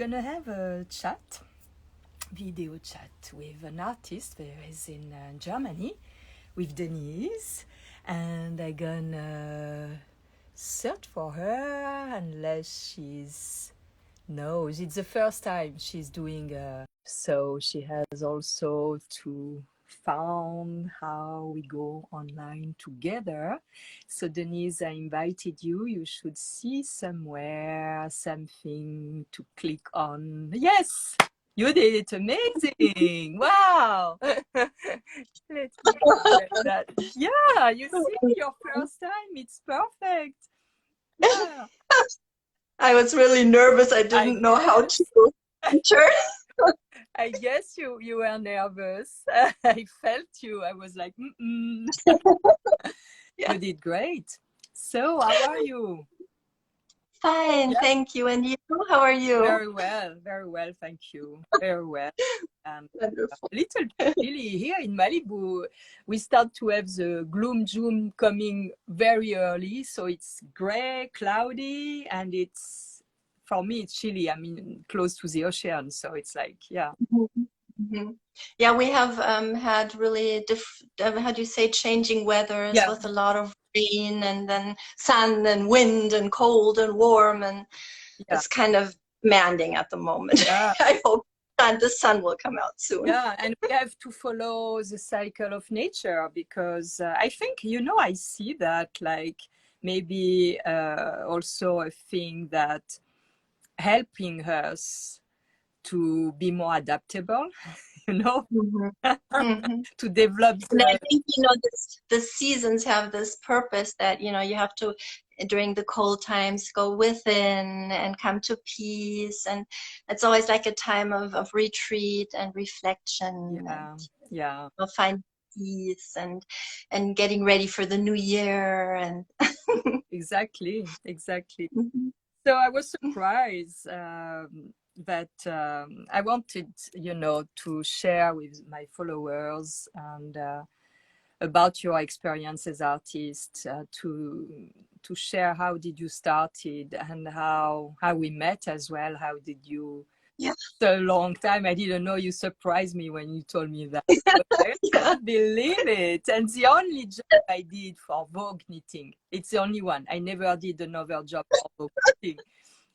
gonna have a video chat with an artist who is in Germany, with Denise, and I'm gonna search for her unless she's knows. It's the first time she's doing so she has also to found how we go online together. So Denise, I invited you. You should see somewhere something to click on. Yes, you did it. Amazing. Wow. Let me get that. Yeah, you see, your first time. It's perfect. Yeah. I was really nervous. I didn't know how to enter. I guess you were nervous. I felt you. I was like, Yeah. You did great. So, how are you? Fine, Yeah. thank you. And you? How are you? Very well, thank you. Very well. Wonderful. A little chilly here in Malibu. We start to have the gloom doom coming very early, so it's gray, cloudy, and it's, for me, it's chilly. I mean, close to the ocean, so it's like, yeah. Mm-hmm. Yeah, we have had really how do you say, changing weathers with a lot of rain and then sun and wind and cold and warm, and it's kind of demanding at the moment. Yeah. I hope the sun will come out soon. Yeah, and we have to follow the cycle of nature because I think, I see that like maybe also a thing that helping us to be more adaptable, to develop. And I think, the seasons have this purpose that, you have to, during the cold times, go within and come to peace. And it's always like a time of retreat and reflection. Yeah. We'll find peace and getting ready for the new year. And Exactly. So I was surprised that I wanted, to share with my followers and about your experience as artist, to share how did you started and how we met as well. How did you? Yeah. So long time. I didn't know. You surprised me when you told me that. I can't believe it. And the only job I did for Vgue Knitting, it's the only one. I never did another job for Vgue Knitting.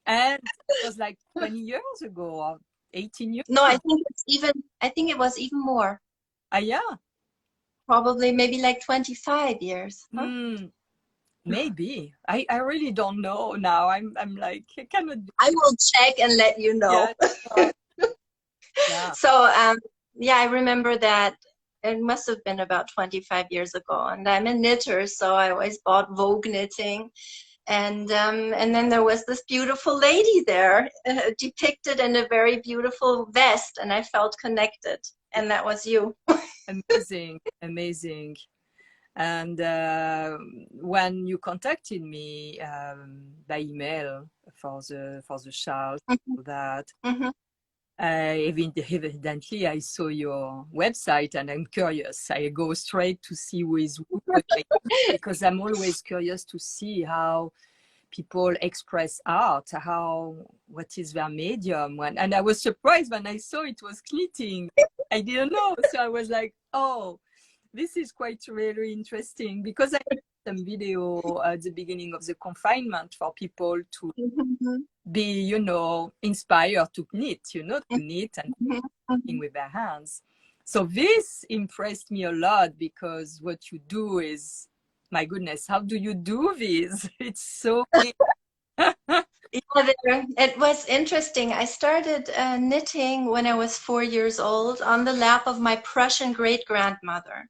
And it was like 20 years ago or 18 years No, ago. I think it was even more. Yeah. Probably maybe like 25 years. Huh? Maybe. I really don't know now. I'm like, I cannot. I will check and let you know. Yeah. So, I remember that it must have been about 25 years ago, and I'm a knitter, so I always bought Vgue Knitting. And then there was this beautiful lady there, depicted in a very beautiful vest, and I felt connected, and that was you. Amazing. And when you contacted me by email for the shawls, that evidently I saw your website and I'm curious. I go straight to see who is who, because I'm always curious to see how people express art, what is their medium. And I was surprised when I saw it was knitting. I didn't know, so I was like, oh, this is quite really interesting, because I did some video at the beginning of the confinement for people to be, inspired to knit, to knit and knitting with their hands. So this impressed me a lot, because what you do is, my goodness, how do you do this? It's so It was interesting. I started knitting when I was 4 years old on the lap of my Prussian great-grandmother.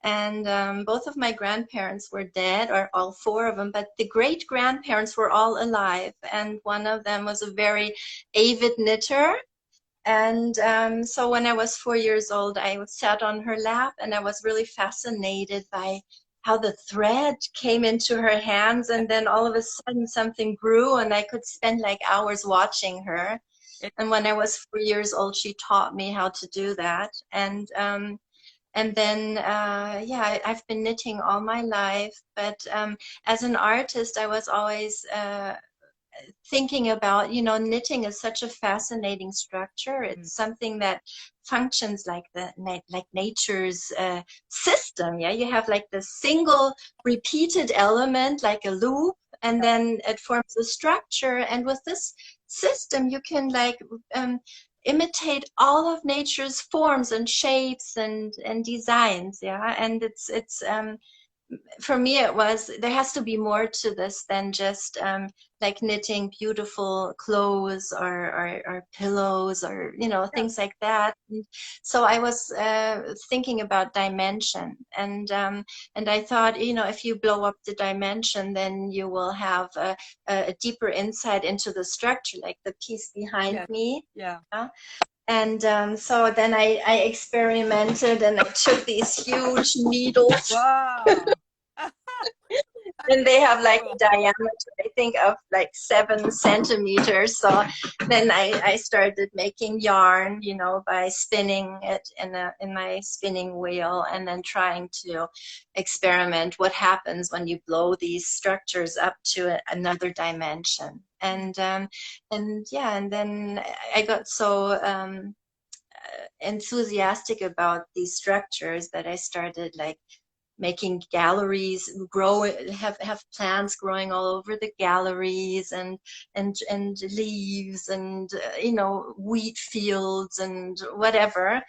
And both of my grandparents were dead, or all four of them, but the great-grandparents were all alive. And one of them was a very avid knitter. And so when I was 4 years old, I sat on her lap, and I was really fascinated by how the thread came into her hands, and then all of a sudden something grew, and I could spend like hours watching her. And when I was 4 years old, she taught me how to do that. And then I've been knitting all my life. But as an artist, I was always thinking about, you know, knitting is such a fascinating structure. Mm. It's something that functions like like nature's system. Yeah, you have like the single repeated element, like a loop, and then it forms a structure. And with this system, you can like imitate all of nature's forms and shapes and designs. Yeah, and it's for me it was, there has to be more to this than just like knitting beautiful clothes or pillows or, you know, Yeah. things like that. And so I was thinking about dimension, and I thought, you know, if you blow up the dimension, then you will have a deeper insight into the structure, like the piece behind Yeah. me. Yeah. And so then I experimented, and I took these huge needles, Wow. and they have like Cool. a diameter, I think, of like 7 centimeters. So then I started making yarn, you know, by spinning it in my spinning wheel, and then trying to experiment what happens when you blow these structures up to another dimension. And yeah, and then I got so enthusiastic about these structures that I started like making galleries, have plants growing all over the galleries, and leaves, and you know, wheat fields and whatever.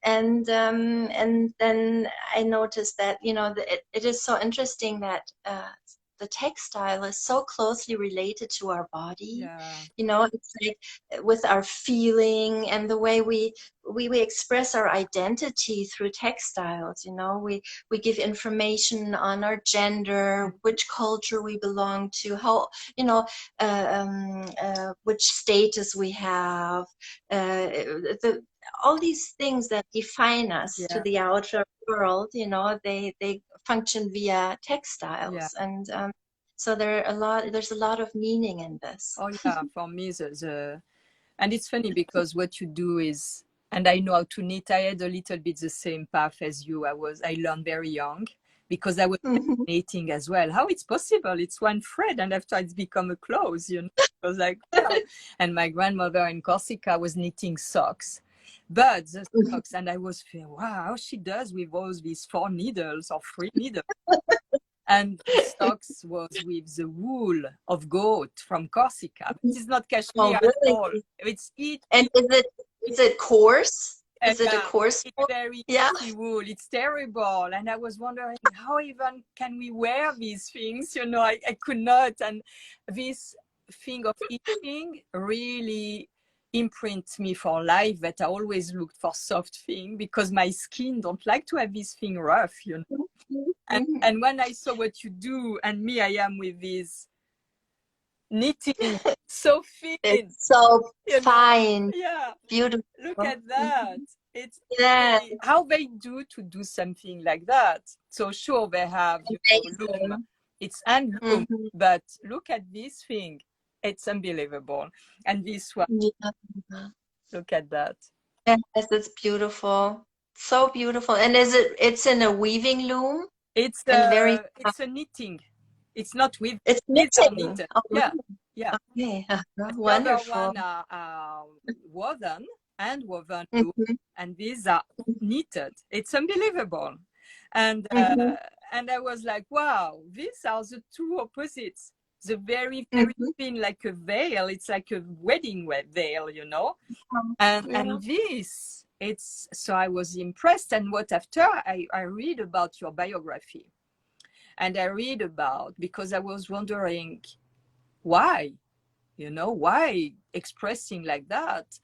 And then I noticed that, you know, it is so interesting that the textile is so closely related to our body. Yeah. You know, it's like with our feeling and the way we express our identity through textiles. You know, we give information on our gender, which culture we belong to, how, you know, which status we have, all these things that define us to Yeah. the outer world. You know, they function via Yeah. textiles, and so there's a lot of meaning in this. Oh yeah. For me, and it's funny because what you do is, and I know how to knit. I had a little bit the same path as you. I learned very young because I was Mhm. knitting as well. How it's possible? It's one thread, and after it's become a clothes. You know, I was like, wow. And my grandmother in Corsica was knitting socks, but the socks, and I was feeling, wow, how she does with all these 4 needles or 3 needles. And the socks was with the wool of goat from Corsica. It is not Oh, cashmere at all. really? It's And is it coarse? Is it a yeah, coarse it's wool? very Yeah. itchy wool. It's terrible. And I was wondering how even can we wear these things? You know, I could not. And this thing of eating really imprints me for life, that I always looked for soft thing because my skin don't like to have this thing rough, you know. Mhm. And when I saw what you do, and me, I am with this knitting so thin, It's so you know. fine, Yeah, beautiful. look at that. Mhm. It's Yeah, really how they do something like that. So sure, they have, you know, loom. amazing. It's hand loom, Mhm. but look at this thing. It's unbelievable. And this one, Yeah. look at that. Yes, it's beautiful. So beautiful. And it's in a weaving loom and very, It's a knitting. It's not with, it's these are knitting. knitted. Oh, Yeah, really? yeah. Okay. The other Wonderful. one are woven and woven loom, Mhm. and these are knitted. It's unbelievable. And Mhm. and I was like, wow, these are the two opposites. The very, very Mhm. thin, like a veil. It's like a wedding veil, you know. Yeah. And this, it's so I was impressed. And what after I read about your biography, and I read about, because I was wondering why, you know, why expressing like that.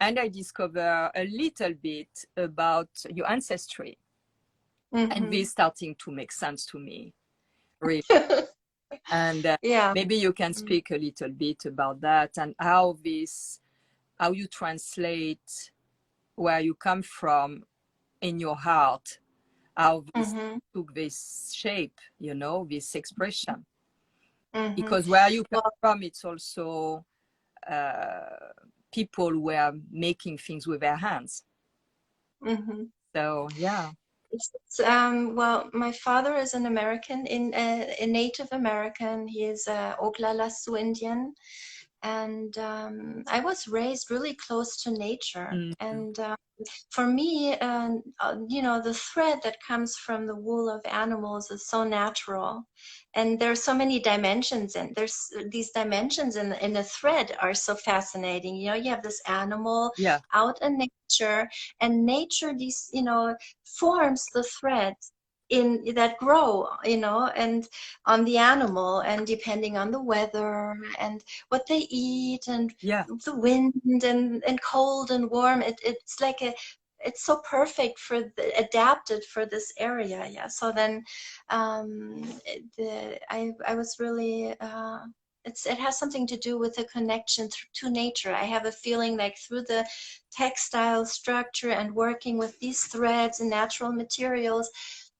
And I discover a little bit about your ancestry, and Mhm. this starting to make sense to me, really. And Yeah. maybe you can speak a little bit about that, and how you translate where you come from in your heart, how this Mhm. took this shape, you know, this expression. Mhm. Because where you come Well, from, it's also people were making things with their hands. mhm. So yeah. Well, my father is an American, a Native American. He is Oglala Sioux Indian, and I was raised really close to nature. Mm. And for me, you know, the thread that comes from the wool of animals is so natural, and there's so many dimensions, and there's these dimensions in a thread are so fascinating. You know, you have this animal Yeah, out in nature, and nature, these, you know, forms the threads in that grow, you know, and on the animal, and depending on the weather and what they eat and yeah, the wind and cold and warm, it's like a, it's so perfect for adapted for this area. Yeah, so then I was really it has something to do with a connection to nature. I have a feeling like through the textile structure and working with these threads and natural materials,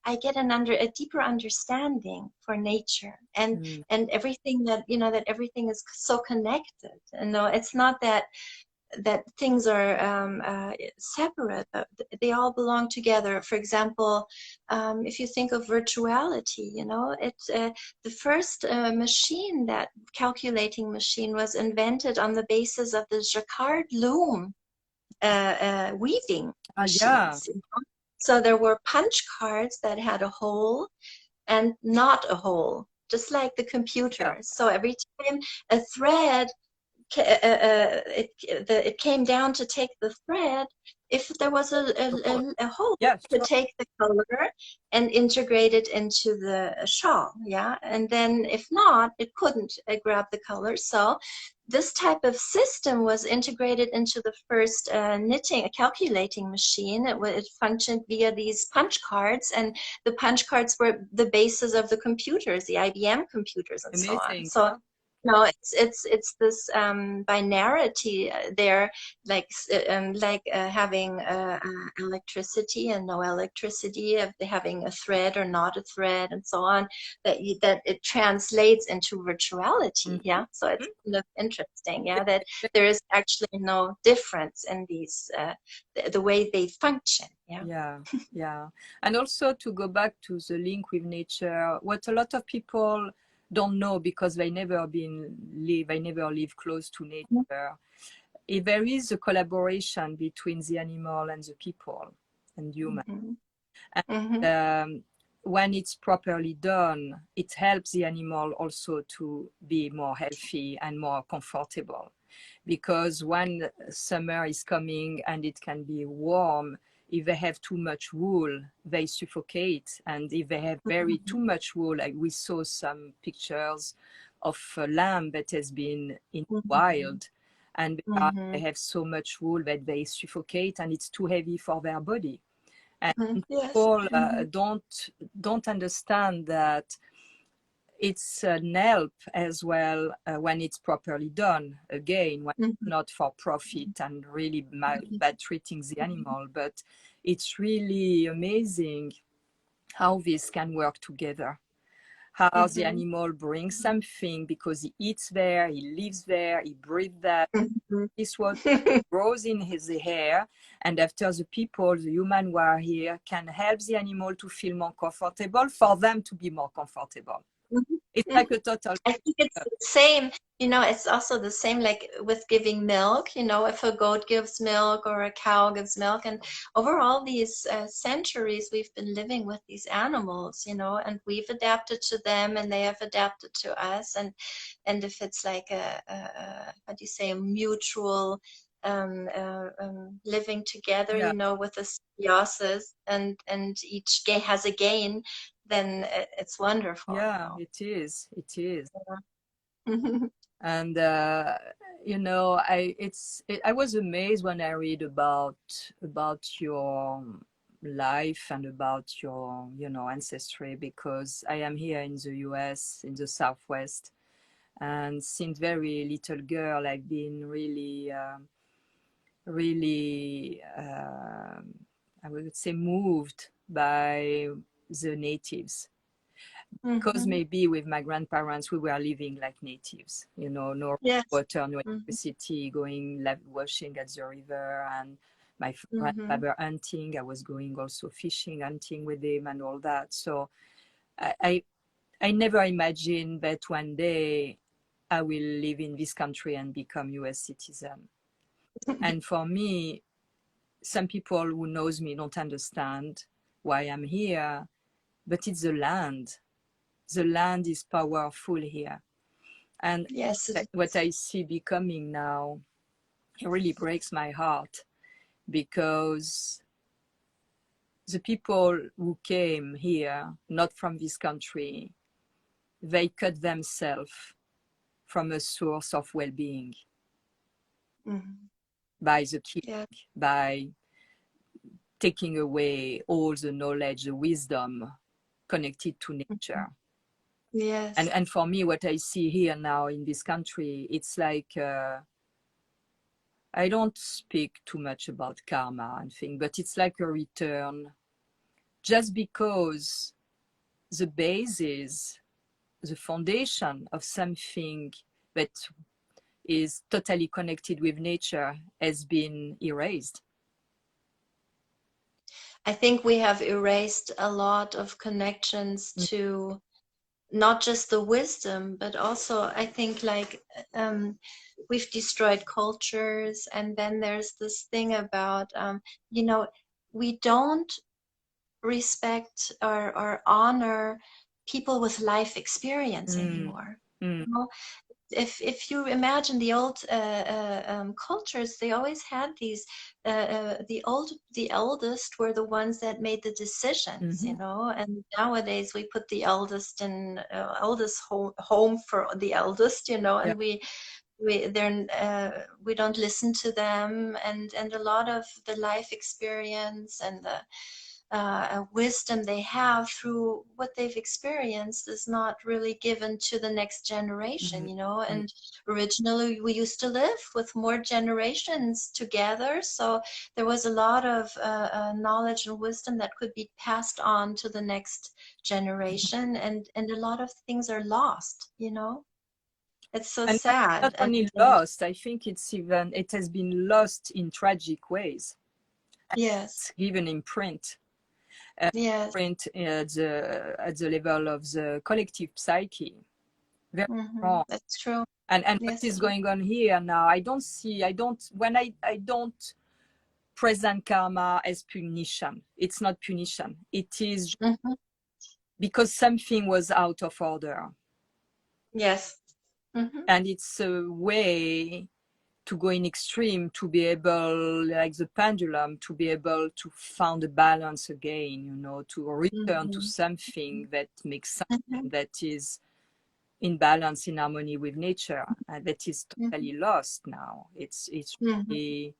I get a deeper understanding for nature mm. and everything, that, you know, that everything is so connected. And no, it's not that things are separate, but they all belong together. For example, if you think of virtuality, you know, it's the first machine, that calculating machine, was invented on the basis of the jacquard loom weaving Yeah, machines. You know? So there were punch cards that had a hole and not a hole, just like the yeah, computer. So every time a thread it came down to take the thread, if there was of course. a hole, Yeah, to sure. take the color and integrate it into the shawl, yeah, and then if not, it couldn't grab the color. So this type of system was integrated into the first knitting, a calculating machine. It functioned via these punch cards, and the punch cards were the basis of the computers, the IBM computers, and so on. Amazing. So Yeah. no, it's this binarity there, like having electricity and no electricity, of having a thread or not a thread, and so on. That it translates into virtuality. Mhm. Yeah, so it's kind of interesting. Yeah, that there is actually no difference in these the way they function. Yeah. Yeah, yeah. And also to go back to the link with nature, what a lot of people don't know because they never live close to nature. If there is a collaboration between the animal and the people and human. Mm-hmm. And Mm-hmm. when it's properly done, it helps the animal also to be more healthy and more comfortable. Because when summer is coming and it can be warm, if they have too much wool, they suffocate. And if they have very too much wool, like we saw some pictures of a lamb that has been in Mm-hmm. wild, and Mm-hmm. they have so much wool that they suffocate and it's too heavy for their body. And Mm-hmm. Yes. people Mm-hmm. don't understand that it's an help as well when it's properly done. Again, when it's Mm-hmm. not for profit and really bad treating the animal, but it's really amazing how this can work together. How the Mm-hmm. animal brings something because he eats there, he lives there, he breathes that. Mhm. This what grows in his hair, and after the people, the human who are here, can help the animal to feel more comfortable for them to be more comfortable. Mhm. It's like Mhm. a total. I think it's the same, you know, it's also the same like with giving milk, you know, if a goat gives milk or a cow gives milk. And over all these centuries, we've been living with these animals, you know, and we've adapted to them and they have adapted to us. And if it's like how do you say, a mutual living together, Yeah, you know, with a symbiosis, and each has a gain, then it's wonderful, you yeah, know. it is. It is. Mhm. And you know, I was amazed when I read about your life and about your, you know, ancestry, because I am here in the US in the Southwest, and since very little girl I've been really I would say moved by the natives, because Mhm. maybe with my grandparents we were living like natives, you know, no Yes. water, no Mhm. electricity, going washing at the river, and my grandfather hunting. I was going also fishing, hunting with him and all that. So I never imagined that one day I will live in this country and become US citizen. And for me, some people who knows me don't understand why I'm here, but it's the land. The land is powerful here. And Yes, it what is. I see becoming now, it really breaks my heart, because the people who came here, not from this country, they cut themselves from a source of well-being by the killing, Yeah. by taking away all the knowledge, the wisdom connected to nature. Yes. And for me, what I see here now in this country, it's like, I don't speak too much about karma and things, but it's like a return, just because the basis, the foundation of something that is totally connected with nature has been erased. I think we have erased a lot of connections to not just the wisdom, but also I think like we've destroyed cultures. And then there's this thing about, you know, we don't respect or honor people with life experience anymore. You know? If you imagine the old cultures, they always had these the eldest were the ones that made the decisions, you know. And nowadays we put the eldest in eldest home for the eldest, you know, Yeah. and we don't listen to them, and a lot of the life experience and the wisdom they have through what they've experienced is not really given to the next generation, you know. And originally we used to live with more generations together, so there was a lot of knowledge and wisdom that could be passed on to the next generation, and a lot of things are lost, you know. It's so And not sad. only And lost, I think it has been lost in tragic ways. yes, It's given imprint, yes, print at the level of the collective psyche. Very wrong. that's true. And what Yes, is it is. going on here now? When I don't present karma as punition. It's not punition. It is because something was out of order. Yes. And it's a way to go in extreme, to be able, like the pendulum, to be able to find a balance again, you know, to return to something that makes sense, that is in balance, in harmony with nature, and that is totally lost now. It's really,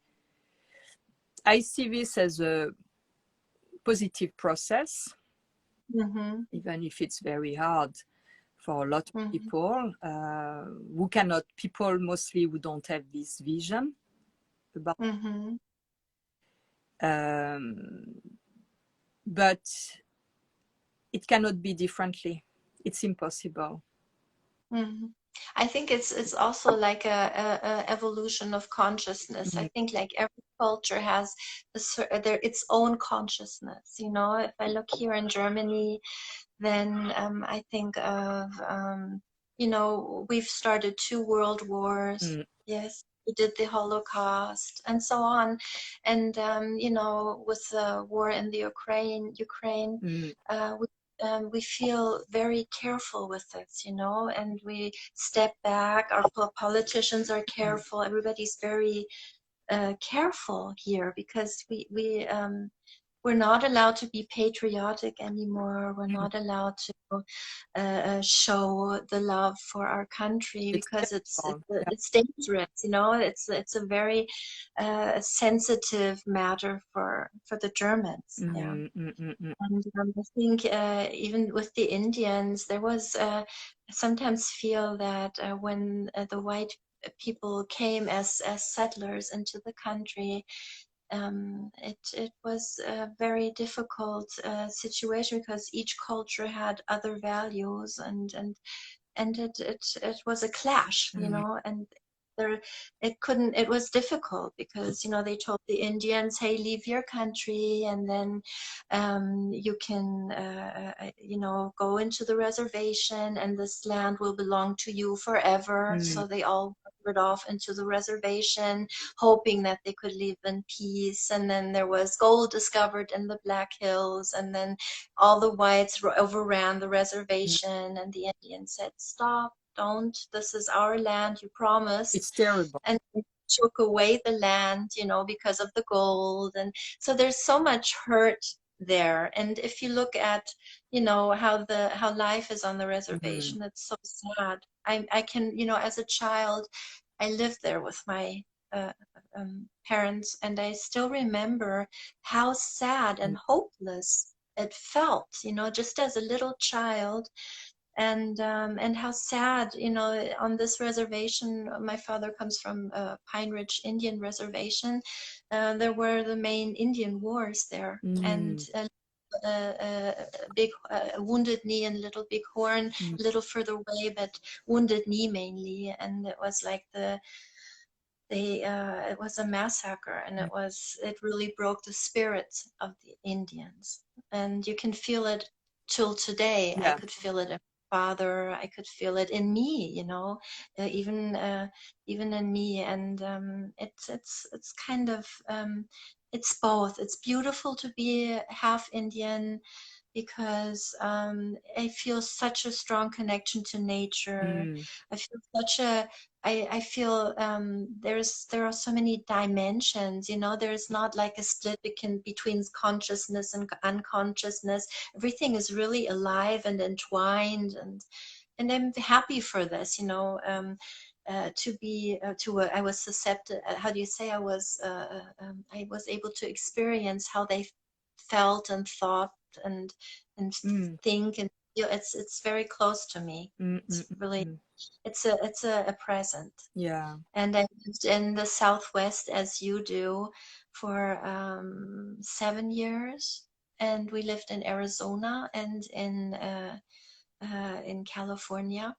I see this as a positive process, even if it's very hard for a lot of people people mostly who don't have this vision about but it cannot be differently. It's impossible. I think it's also like a evolution of consciousness. I think like every culture has its own consciousness. You know, if I look here in Germany, then I think of you know, we've started 2 world wars. Yes, we did the Holocaust and so on, and you know, with the war in the Ukraine, we feel very careful with this, you know, and we step back. Our politicians are careful. Everybody's very careful here because we're not allowed to be patriotic anymore. We're not allowed to show the love for our country It's because terrible. it's dangerous. You know, it's a very sensitive matter for the Germans. Yeah. And I think even with the Indians, there was I sometimes feel that when the white people came as settlers into the country, it was a very difficult situation because each culture had other values, and it was a clash, you know. And it was difficult because, you know, they told the Indians, hey, leave your country, and then you can, you know, go into the reservation, and this land will belong to you forever. So they all wandered off into the reservation, hoping that they could live in peace. And then there was gold discovered in the Black Hills, and then all the whites overran the reservation, and the Indians said, stop, don't, this is our land, you promised. It's terrible. And took away the land, you know, because of the gold. And so there's so much hurt there. And if you look at, you know, how life is on the reservation, it's so sad. I can, you know, as a child, I lived there with my parents, and I still remember how sad and hopeless it felt, you know, just as a little child. And how sad, you know, on this reservation. My father comes from Pine Ridge Indian Reservation. There were the main Indian wars there, and big Wounded Knee and Little Big Horn, a little further away, but Wounded Knee mainly. And it was like it was a massacre, and it really broke the spirit of the Indians. And you can feel it till today. I could feel it in my father. I could feel it in me, you know, even in me. And it's kind of it's both. It's beautiful to be half Indian, because I feel such a strong connection to nature. I feel such a I feel there are so many dimensions, you know. There's not like a split between consciousness and unconsciousness. Everything is really alive and entwined, and I'm happy for this, you know. I was susceptible. How do you say? I was able to experience how they felt and thought and think and feel. It's very close to me. It's really it's a present. And I lived in the Southwest, as you do, for 7 years, and we lived in Arizona and in California.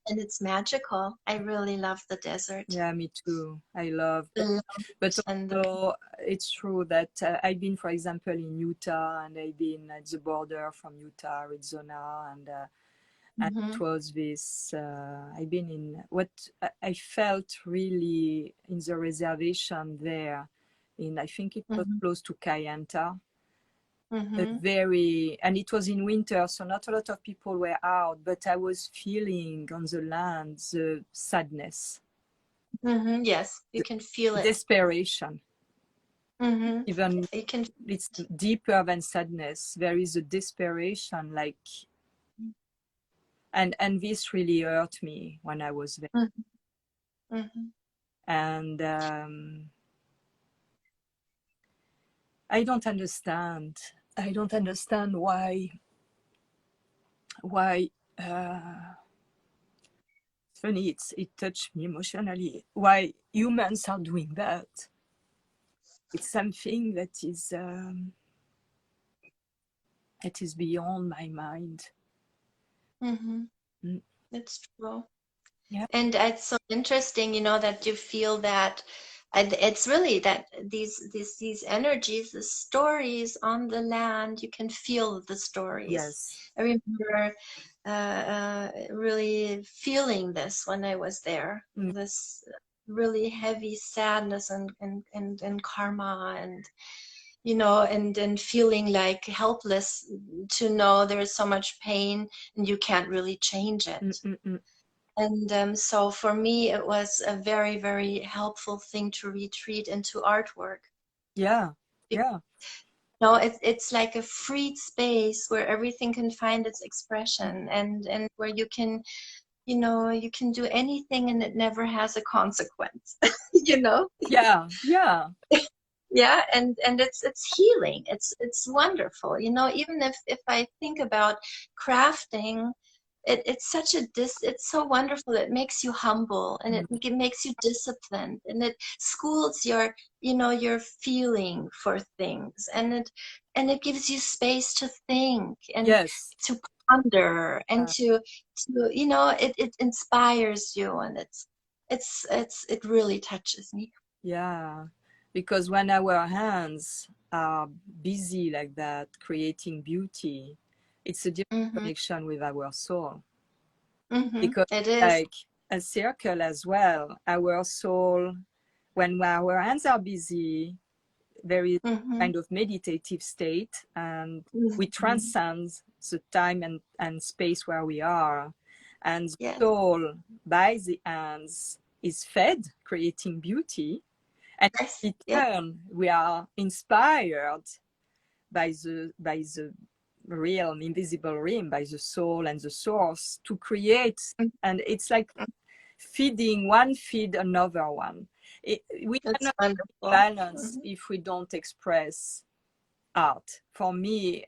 And it's magical. I really love the desert. Yeah, me too. I love it. But also, it's true that I've been, for example, in Utah, and I've been at the border from Utah, Arizona, and it was this, I've been in what I felt really in the reservation there, I think it was close to Kayenta. And it was in winter, so not a lot of people were out, but I was feeling on the land the sadness. Yes, you can feel it. Desperation. Even it's deeper than sadness. There is a desperation, like, and this really hurt me when I was there. And I don't understand why funny, it touched me emotionally, why humans are doing that. It's something that is beyond my mind. It's true. And it's so interesting, you know, that you feel that. And it's really that these energies, the stories on the land, you can feel the stories. I remember really feeling this when I was there, this really heavy sadness and karma, and, you know, and feeling like helpless to know there is so much pain and you can't really change it. And so for me, it was a very, very helpful thing to retreat into artwork. No, it's like a free space where everything can find its expression, and where you can, you know, you can do anything and it never has a consequence, you know? Yeah. Yeah, and it's healing. It's wonderful, you know. Even if I think about crafting, it's such it's so wonderful. It makes you humble, and it makes you disciplined, and it schools your, you know, your feeling for things, and it gives you space to think and to ponder and to you know, it inspires you, and it really touches me. Yeah, because when our hands are busy like that, creating beauty, it's a different Mm-hmm. connection with our soul. Mm-hmm. Because It is. like a circle as well, our soul, when our hands are busy, there is Mm-hmm. kind of meditative state, and we Mm-hmm. transcend the time and space where we are. And the Yes. soul, by the hands, is fed, creating beauty. And Yes. in Yes. turn, we are inspired by the realm, invisible realm, by the soul and the source to create. And it's like feeding one, feed another one. We It's cannot wonderful. balance Mm-hmm. if we don't express art. For me,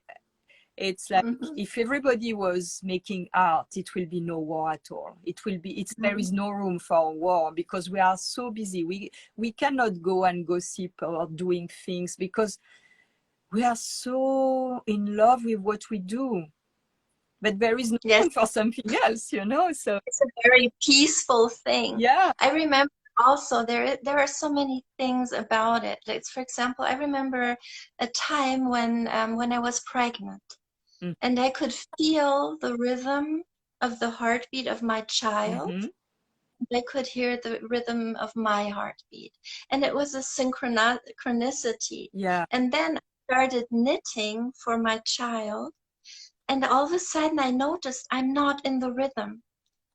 it's like Mm-hmm. if everybody was making art, it will be no war at all. There is no room for war because we are so busy. We cannot go and gossip or doing things because we are so in love with what we do. But there is no Yes. room for something else, you know? So It's a very peaceful thing. yeah. I remember also there are so many things about it. Like, for example, I remember a time when I was pregnant and I could feel the rhythm of the heartbeat of my child. Mm-hmm. I could hear the rhythm of my heartbeat, and it was a synchronicity. Yeah. And then I started knitting for my child, and all of a sudden I noticed I'm not in the rhythm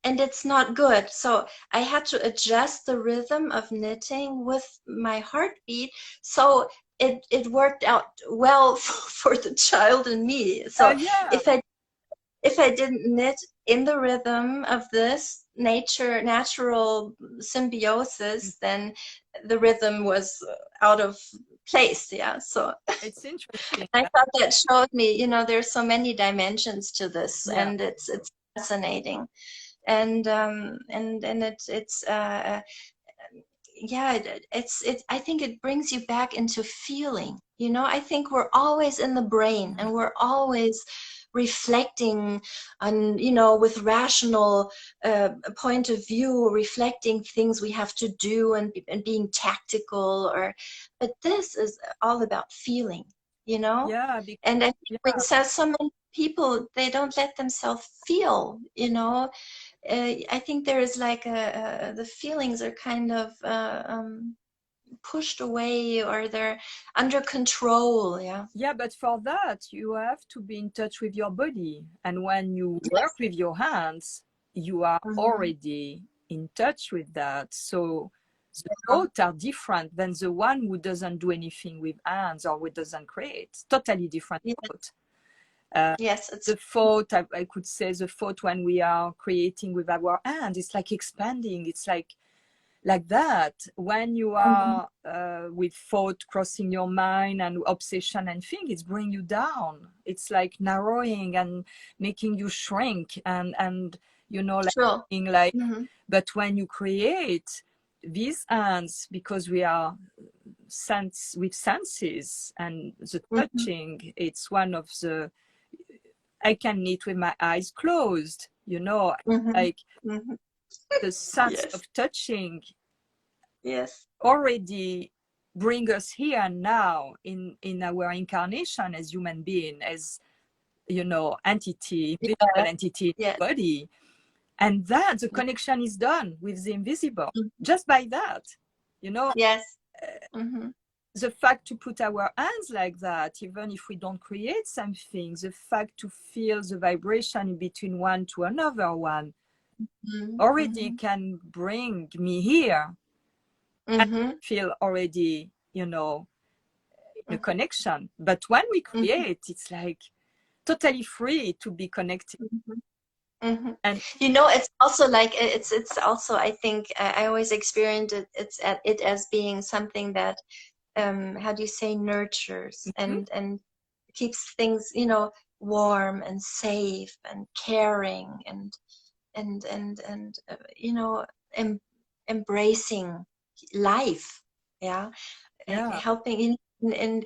and it's not good. So I had to adjust the rhythm of knitting with my heartbeat. So it worked out well for the child and me. So Yeah. if I didn't knit in the rhythm of this natural symbiosis, then the rhythm was out of place. Yeah. So It's interesting. I thought that showed me, there's so many dimensions to this, Yeah. and it's fascinating. And it's yeah, I think it brings you back into feeling. I think we're always in the brain and we're always reflecting on, with rational point of view, reflecting things we have to do and being tactical, but this is all about feeling, Yeah. and I think we Yeah. said so many people, they don't let themselves feel, I think there is like the feelings are kind of pushed away, or they're under control. Yeah. Yeah, but for that, you have to be in touch with your body. And when you work Yes. with your hands, you are Mm-hmm. already in touch with that. So the Yeah. thoughts are different than the one who doesn't do anything with hands or who doesn't create. Totally different Yes, thought. Uh, yes, it's the thought, I could say, the thought when we are creating with our hands, it's like expanding. It's like that. When you mm-hmm. are with thought crossing your mind and obsession and things, it's bring you down. It's like narrowing and making you shrink and like True. being like. Mm-hmm. But when you create these hands, because we are with senses and the Mm-hmm. touching, it's one of the. I can knit with my eyes closed, Mm-hmm. like Mm-hmm. the sense Yes, of touching yes, already bring us here and now in our incarnation as human being, as entity, yeah, invisible entity yeah, body. And that the connection is done with the invisible mm-hmm. just by that. you know Yes. Mm-hmm. the fact to put our hands like that, even if we don't create something, the fact to feel the vibration in between one to another one already Mm-hmm. can bring me here and Mm-hmm. feel already in a connection. But when we Mm-hmm. create, it's like totally free to be connected. Mm-hmm. Mm-hmm. And It's also like it's also, I think, I always experienced it as being something that, how do you say, nurtures mhm, and keeps things, warm and safe and caring and em- embracing life. Yeah. yeah, Helping and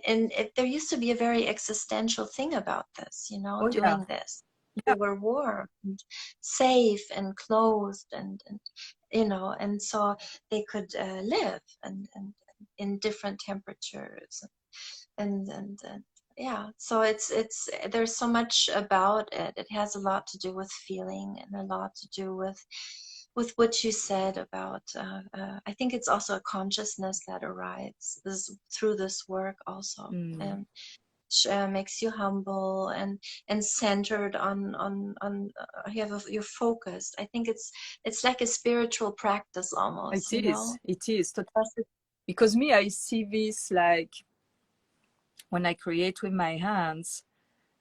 there used to be a very existential thing about this, oh yeah, doing this. We yeah, were warm and safe and closed and you know, and so they could live and in different temperatures, and yeah, so it's there's so much about it. It has a lot to do with feeling and a lot to do with what you said about I think it's also a consciousness that arrives through this work also. Mm. Makes you humble and centered on you're focused. I think it's like a spiritual practice almost, you know. It is. Because me, I see this like when I create with my hands,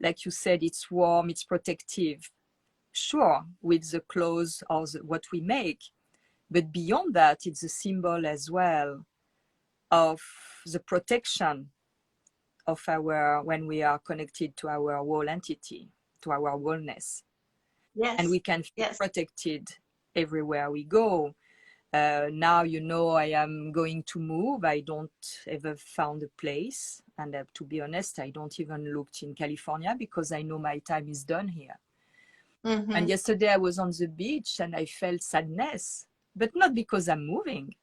like you said, it's warm, it's protective. Sure, with the clothes or what we make, but beyond that, it's a symbol as well of the protection of our, when we are connected to our whole entity, to our wholeness. Yes. And we can feel yes. protected everywhere we go. Now, you know, I am going to move. I don't ever found a place. And to be honest, I don't even looked in California because I know my time is done here. Mm-hmm. And yesterday I was on the beach and I felt sadness, but not because I'm moving,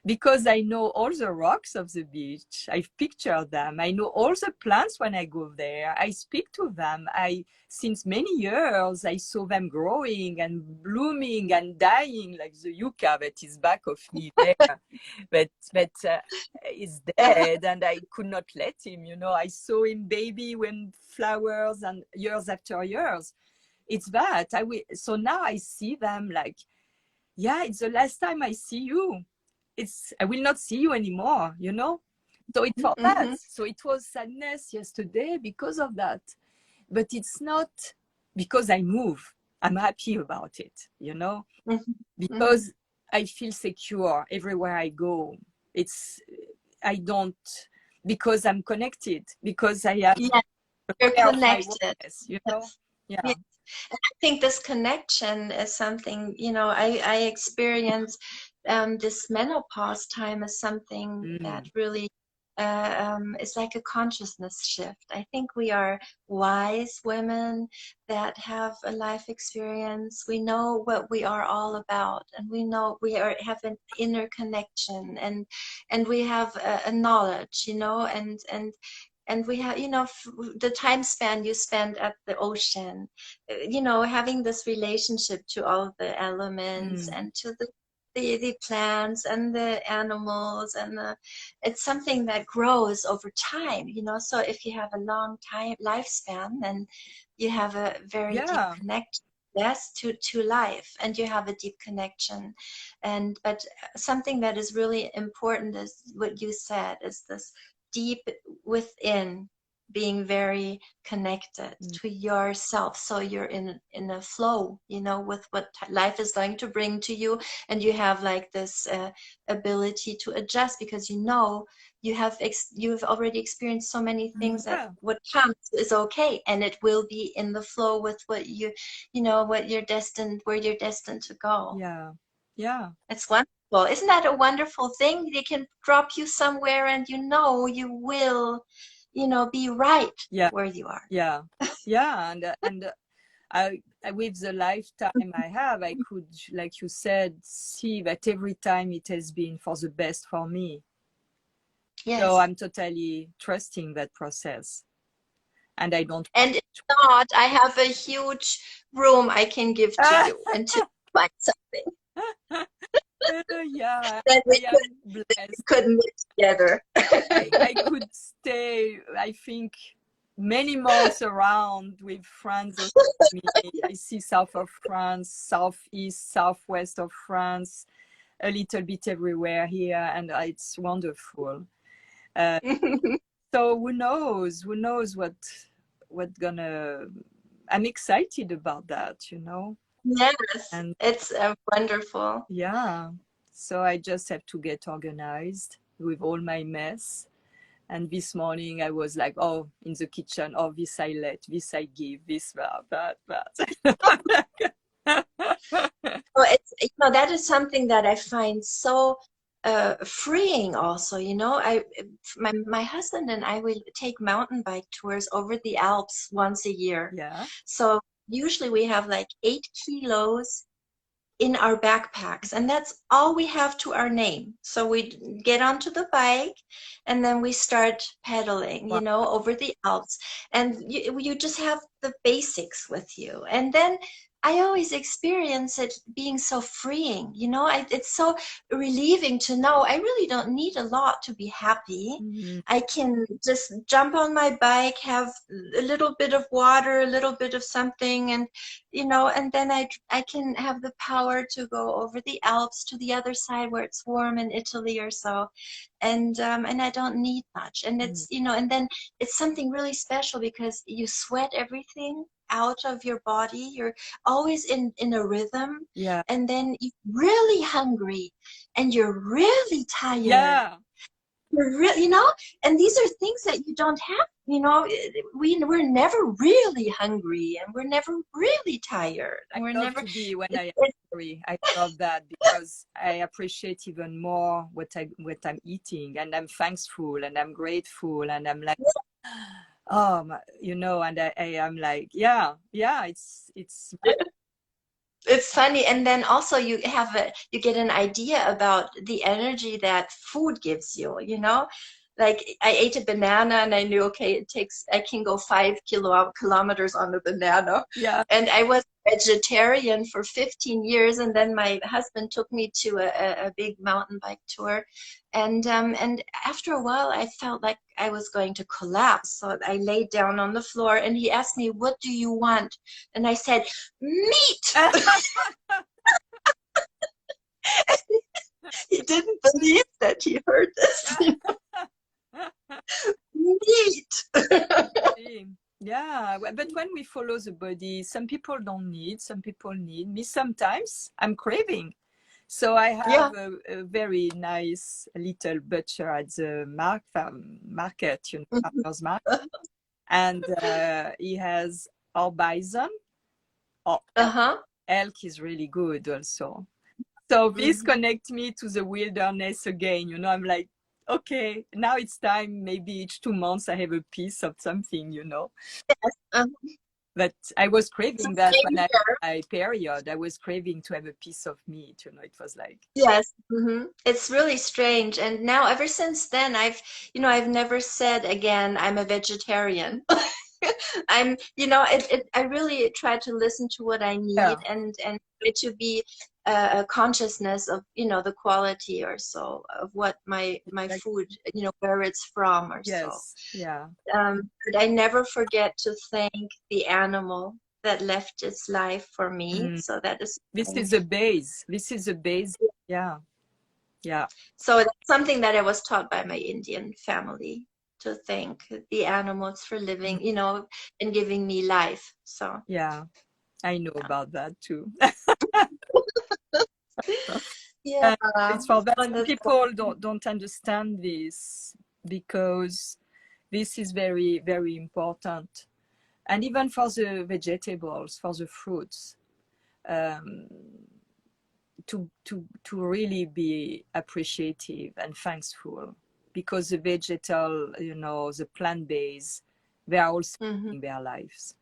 because I know all the rocks of the beach. I've pictured them. I know all the plants when I go there. I speak to them. Since many years, I saw them growing and blooming and dying, like the yucca that is back of me there, but is dead, and I could not let him. You know, I saw him baby when flowers and years after years. It's that so now I see them like, yeah, it's the last time I see you. I will not see you anymore, you know. So it's for that. So it was sadness yesterday because of that, but it's not because I move. I'm happy about it, you know, because I feel secure everywhere I go. I don't, because I'm connected, because I am you're aware of my connected, oneness, you know. Yeah. And I think this connection is something, you know, I experience this menopause time as something that really is like a consciousness shift. I think we are wise women that have a life experience. We know what we are all about, and we know have an inner connection, and we have a knowledge, you know, and we have, you know, the time span you spend at the ocean, you know, having this relationship to all the elements and to the plants and the animals, and it's something that grows over time, you know. So if you have a long time lifespan, then you have a very deep connection, yes, to life, and you have a deep connection. But something that is really important is what you said, is this deep within, being very connected to yourself, so you're in a flow, you know, with what life is going to bring to you, and you have like this ability to adjust, because you know you've already experienced so many things that what comes is okay, and it will be in the flow with what you know, what you're destined, where you're destined to go. Yeah, it's wonderful. Isn't that a wonderful thing? They can drop you somewhere and you know you will, you know, be right where you are. And I, with the lifetime I have, I could, like you said, see that every time it has been for the best for me. Yes. So I'm totally trusting that process, and I don't. And if not, I have a huge room I can give to you until you find something. That we could knit together. I could stay, I think, many months around with friends. I see south of France, southeast, southwest of France, a little bit everywhere here, and it's wonderful. So who knows what gonna. I'm excited about that, you know. Yes, and it's wonderful. Yeah, so I just have to get organized with all my mess. And this morning I was like, oh, in the kitchen, oh, this I let, this I give, this, that. Well, it's, you know, that is something that I find so freeing also, you know. My husband and I will take mountain bike tours over the Alps once a year. Yeah. So usually we have like 8 kilos in our backpacks, and that's all we have to our name. So we get onto the bike and then we start pedaling, Wow. you know, over the Alps, and you just have the basics with you. And then I always experience it being so freeing, you know. It's so relieving to know I really don't need a lot to be happy. Mhm. I can just jump on my bike, have a little bit of water, a little bit of something, and you know, and then I can have the power to go over the Alps to the other side where it's warm in Italy or so, and I don't need much. And Mm. it's, you know, and then it's something really special because you sweat everything out of your body. You're always in a rhythm, Yeah. and then you're really hungry and you're really tired. Yeah. You're really, you know, and these are things that you don't have, you know. We're never really hungry, and we're never really tired, I and we're love never, to be when I am it's, hungry. I love that because I appreciate even more what I'm eating, and I'm thankful and I'm grateful, and I'm like, oh, you know, and I am like, yeah, yeah, it's it's funny. And then also you get an idea about the energy that food gives you, you know. Like I ate a banana and I knew, okay, I can go 5 kilometers on the banana. yeah, And I was vegetarian for 15 years. And then my husband took me to a big mountain bike tour. And after a while, I felt like I was going to collapse. So I laid down on the floor and he asked me, "What do you want?" And I said, "Meat." He didn't believe that he heard this. Meat. yeah. But when we follow the body, some people don't need, some people need. Me sometimes I'm craving. So I Yeah. have a very nice little butcher at the market, you know, farmer's market, and he has our bison or elk. Uh-huh. Elk is really good also. So this Mhm. connects me to the wilderness again. You know, I'm like, okay, now it's time. Maybe each 2 months I have a piece of something, you know. Uh, But I was it's the craving that when same I here. had my period. I was craving to have a piece of meat. You know, it was like, Yes. It's really strange. And now ever since then, I've never said again, I'm a vegetarian. I really try to listen to what I yeah, need, and try to be a consciousness of, the quality or so of what my like, food, where it's from or so. yes, yeah. But I never forget to thank the animal that left its life for me. Mm. So that is This something. is the base. This is the base. Yeah, yeah, So that's something that I was taught by my Indian family, to thank the animals for mm, living, and giving me life. So yeah. I know yeah. about that too. Yeah. Uh, it's for that Oh, some that's people don't understand this because this is very, very important. And even for the vegetables, for the fruits, um, to really be appreciative and thankful, because the vegetal, you know, the plant-based, they are also Mhm. in their lives.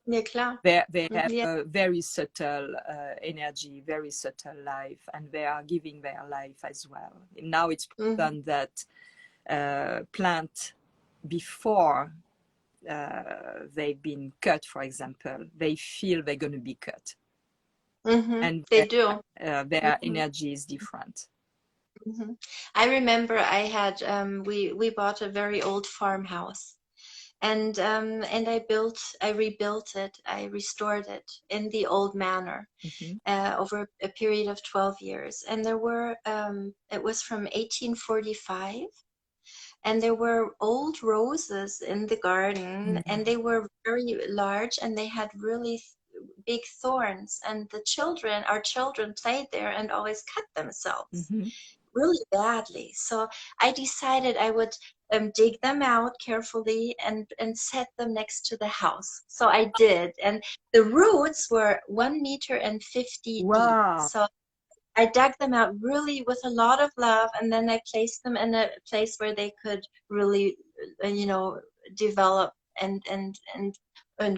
Yeah, klar. They have Yeah. a very subtle energy, very subtle life, and they are giving their life as well. And now it's Mhm. proven that plant before they've been cut, for example, they feel they're going to be cut, and They do. their Mhm. energy is different. Mhm. I remember I had we bought a very old farmhouse, and I rebuilt it, I restored it in the old manner, Mhm. over a period of 12 years. And it was from 1845, and there were old roses in the garden, and Mm. they were very large, and they had really big thorns, and our children played there and always cut themselves Mhm. really badly. So I decided I would dig them out carefully and set them next to the house. So I did. And the roots were 1 meter and 50 deep. Wow. So I dug them out really with a lot of love, and then I placed them in a place where they could really, develop and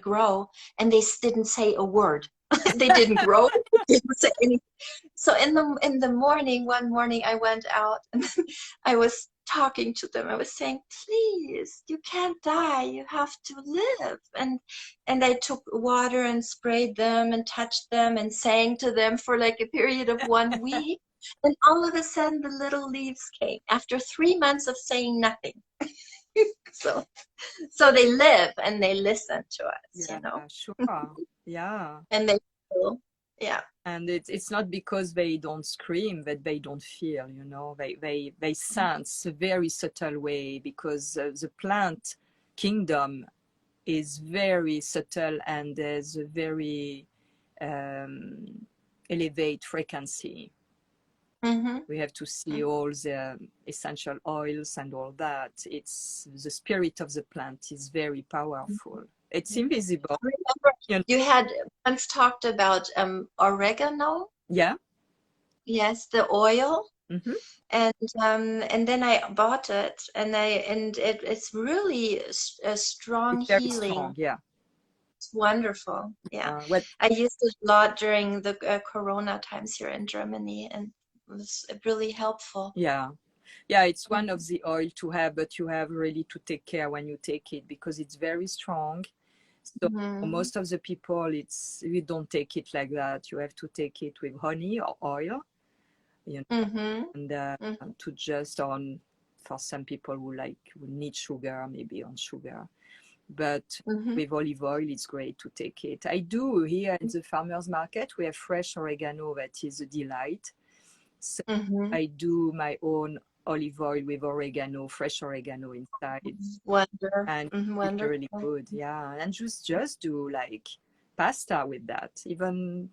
grow. And they didn't say a word. They didn't grow. say anything. So in the morning, one morning I went out and I was talking to them. I was saying, please, you can't die. You have to live. And I took water and sprayed them and touched them and sang to them for like a period of 1 week. And all of a sudden the little leaves came after 3 months of saying nothing. So they live and they listen to us, Yeah, you know. sure. Yeah. And they feel, yeah. And it's not because they don't scream that they don't feel, you know. They sense a very subtle way, because the plant kingdom is very subtle and there's a very elevate frequency. Mm-hmm. We have to see all the essential oils and all that. It's the spirit of the plant is very powerful. It's invisible. Remember, You know? you had once talked about oregano. Yeah. Yes, the oil. Mm-hmm. And then I bought it, and it's really a strong It's very healing. strong. Yeah. It's wonderful. Yeah, What I used it a lot during the Corona times here in Germany, and it was really helpful. Yeah, it's one of the oil to have, but you have really to take care when you take it, because it's very strong. So for most of the people, we don't take it like that. You have to take it with honey or oil, you know, and to just for some people who need sugar, maybe on sugar. But with olive oil, it's great to take it. I do here in the farmers market. We have fresh oregano that is a delight. So I do my own olive oil with oregano, fresh oregano inside. And it's really good. Yeah. And just do like pasta with that. Even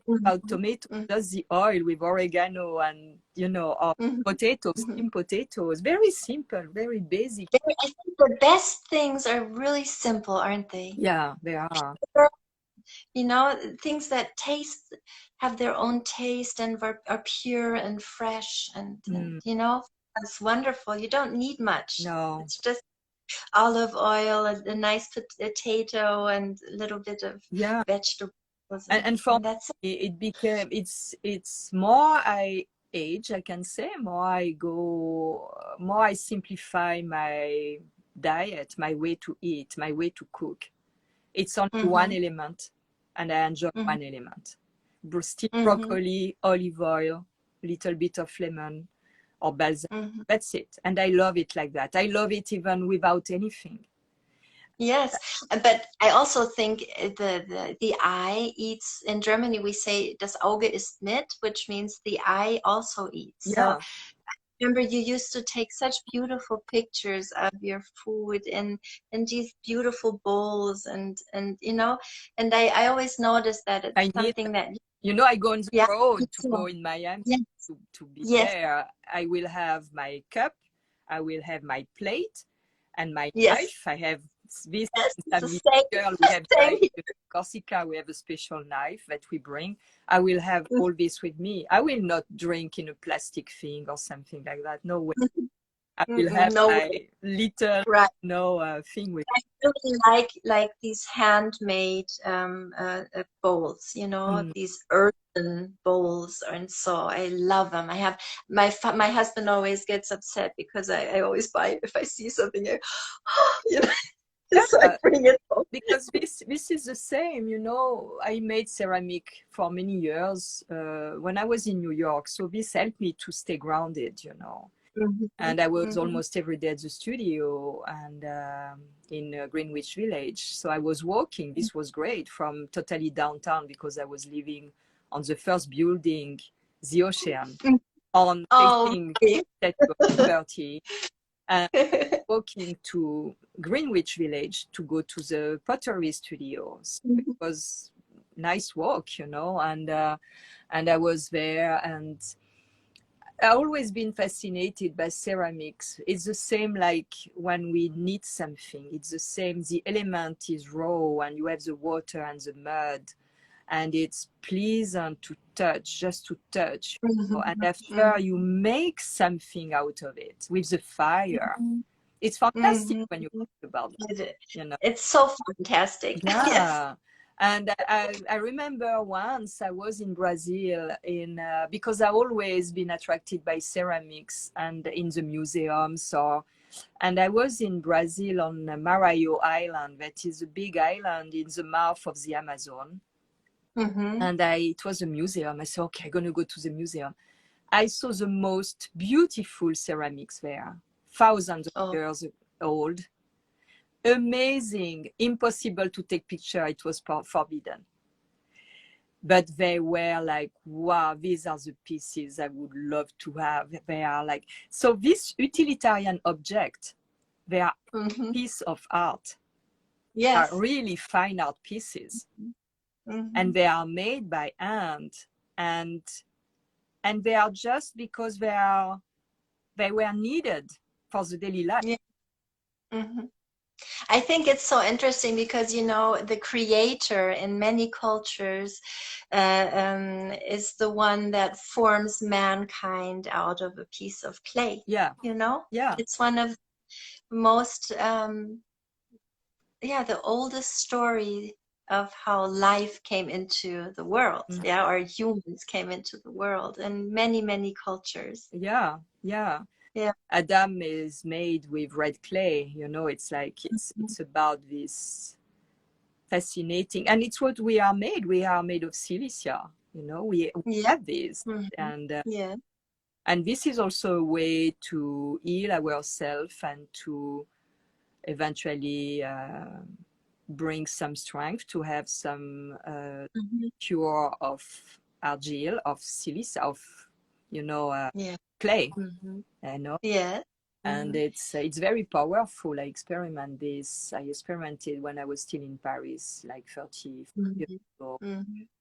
tomato, just the oil with oregano and, you know, or potatoes, steamed potatoes. Very simple, very basic. I think the best things are really simple, aren't they? Yeah, they are. You know, things that have their own taste and are pure and fresh, and you know, it's wonderful. You don't need much. No. It's just olive oil, a nice potato, and a little bit of vegetables. And for that's me, it became, it's more I age, I can say, more I simplify my diet, my way to eat, my way to cook. It's only one element, and I enjoy one element. Steamed broccoli, olive oil, little bit of lemon or balsam. That's it. And I love it like that. I love it even without anything. Yes, but I also think the eye eats. In Germany, we say das Auge ist mit, which means the eye also eats. Yeah. So remember, you used to take such beautiful pictures of your food and these beautiful bowls, and you know, and I always notice that it's something that you know, I go on the road to go in Miami to be there. I will have my cup, I will have my plate, and my knife. I have this. Girl, we have Corsica. We have a special knife that we bring. I will have all this with me. I will not drink in a plastic thing or something like that. No way. I will have my little thing with. I really like these handmade bowls. You know, these earthen bowls, and so I love them. I have my husband always gets upset because I always buy it if I see something. You know. So I bring it home. Because this is the same, you know. I made ceramic for many years when I was in New York, so this helped me to stay grounded, you know. And I was almost every day at the studio and in Greenwich Village. So I was walking. This was great, from totally downtown, because I was living on the first building, the ocean, on facing Statue of Liberty. And walking to Greenwich Village to go to the pottery studios. It was nice walk, you know, and I was there, and I've always been fascinated by ceramics. It's the same like when we knit something. It's the same. The element is raw, and you have the water and the mud, and it's pleasant to touch, just to touch. And after you make something out of it with the fire, it's fantastic when you think about it. You know? It's so fantastic. Yeah. And I remember once I was in Brazil because I've always been attracted by ceramics and in the museums. And I was in Brazil on Marajo Island, that is a big island in the mouth of the Amazon. And it was a museum. I said, okay, I'm going to go to the museum. I saw the most beautiful ceramics there, thousands of years old. Amazing, impossible to take picture. It was forbidden. But they were like, wow, these are the pieces I would love to have. They are like, so this utilitarian object, they are piece of art. Yes. Are really fine art pieces. And they are made by hand. And they are just because they were needed for the daily life. Yeah. I think it's so interesting because, you know, the creator in many cultures is the one that forms mankind out of a piece of clay. Yeah. You know? Yeah. It's one of the most, the oldest story of how life came into the world. Or humans came into the world in many, many cultures. Yeah. Adam is made with red clay, you know. It's like it's about this fascinating, and it's what we are made. We are made of silicia, you know. We have this, and this is also a way to heal ourselves and to eventually bring some strength, to have some cure of argile, of silica, of, you know, clay. I know. Yeah. And it's very powerful. I experimented when I was still in Paris, like 30 years ago.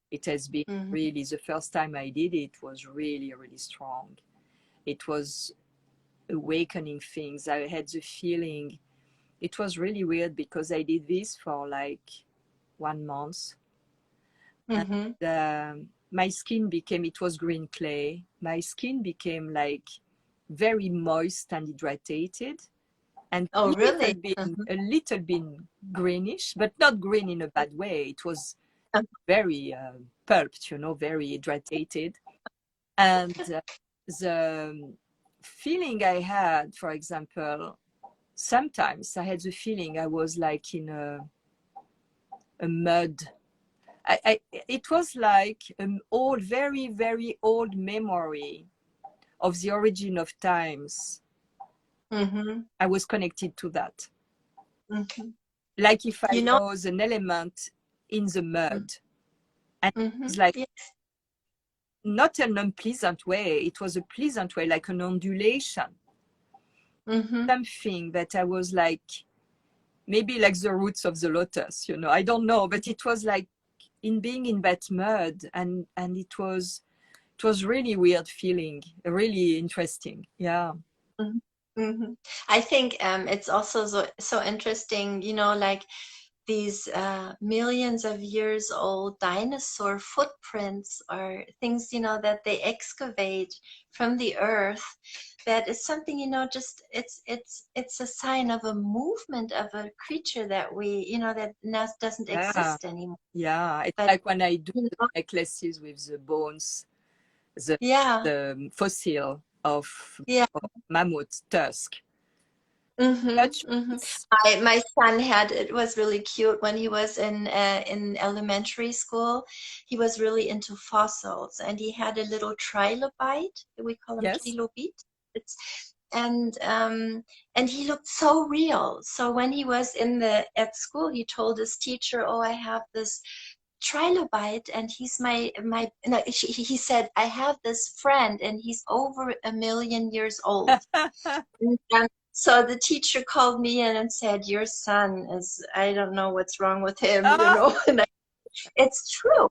It has been really, the first time I did it was really, really strong. It was awakening things. I had the feeling, it was really weird because I did this for like 1 month. And my skin became, it was green clay. My skin became like very moist and hydrated, and a little bit greenish, but not green in a bad way. It was very pulped, you know, very hydrated. And the feeling I had, for example, sometimes I had the feeling I was like in a mud. It was like an old, very, very old memory of the origin of times. I was connected to that. Like if I was an element in the mud. And it was like not an unpleasant way, it was a pleasant way, like an undulation. Something that I was like, maybe like the roots of the lotus, you know, I don't know, but it was like in being in that mud, and it was really weird feeling, really interesting. Yeah. I think it's also so interesting, you know, like these millions of years old dinosaur footprints or things, you know, that they excavate from the earth. That is something, you know, just it's a sign of a movement of a creature that we, you know, that now doesn't exist anymore. Yeah, it's like when I do the necklaces with the bones, the fossil of mammoth tusk. My son had, it was really cute when he was in elementary school. He was really into fossils, and he had a little trilobite. We call them trilobite. And he looked so real. So when he was at school, he told his teacher, "Oh, I have this trilobite, and he's he said, I have this friend, and he's over 1 million years old." And so the teacher called me in and said, "Your son is, I don't know what's wrong with him, you know." And it's true.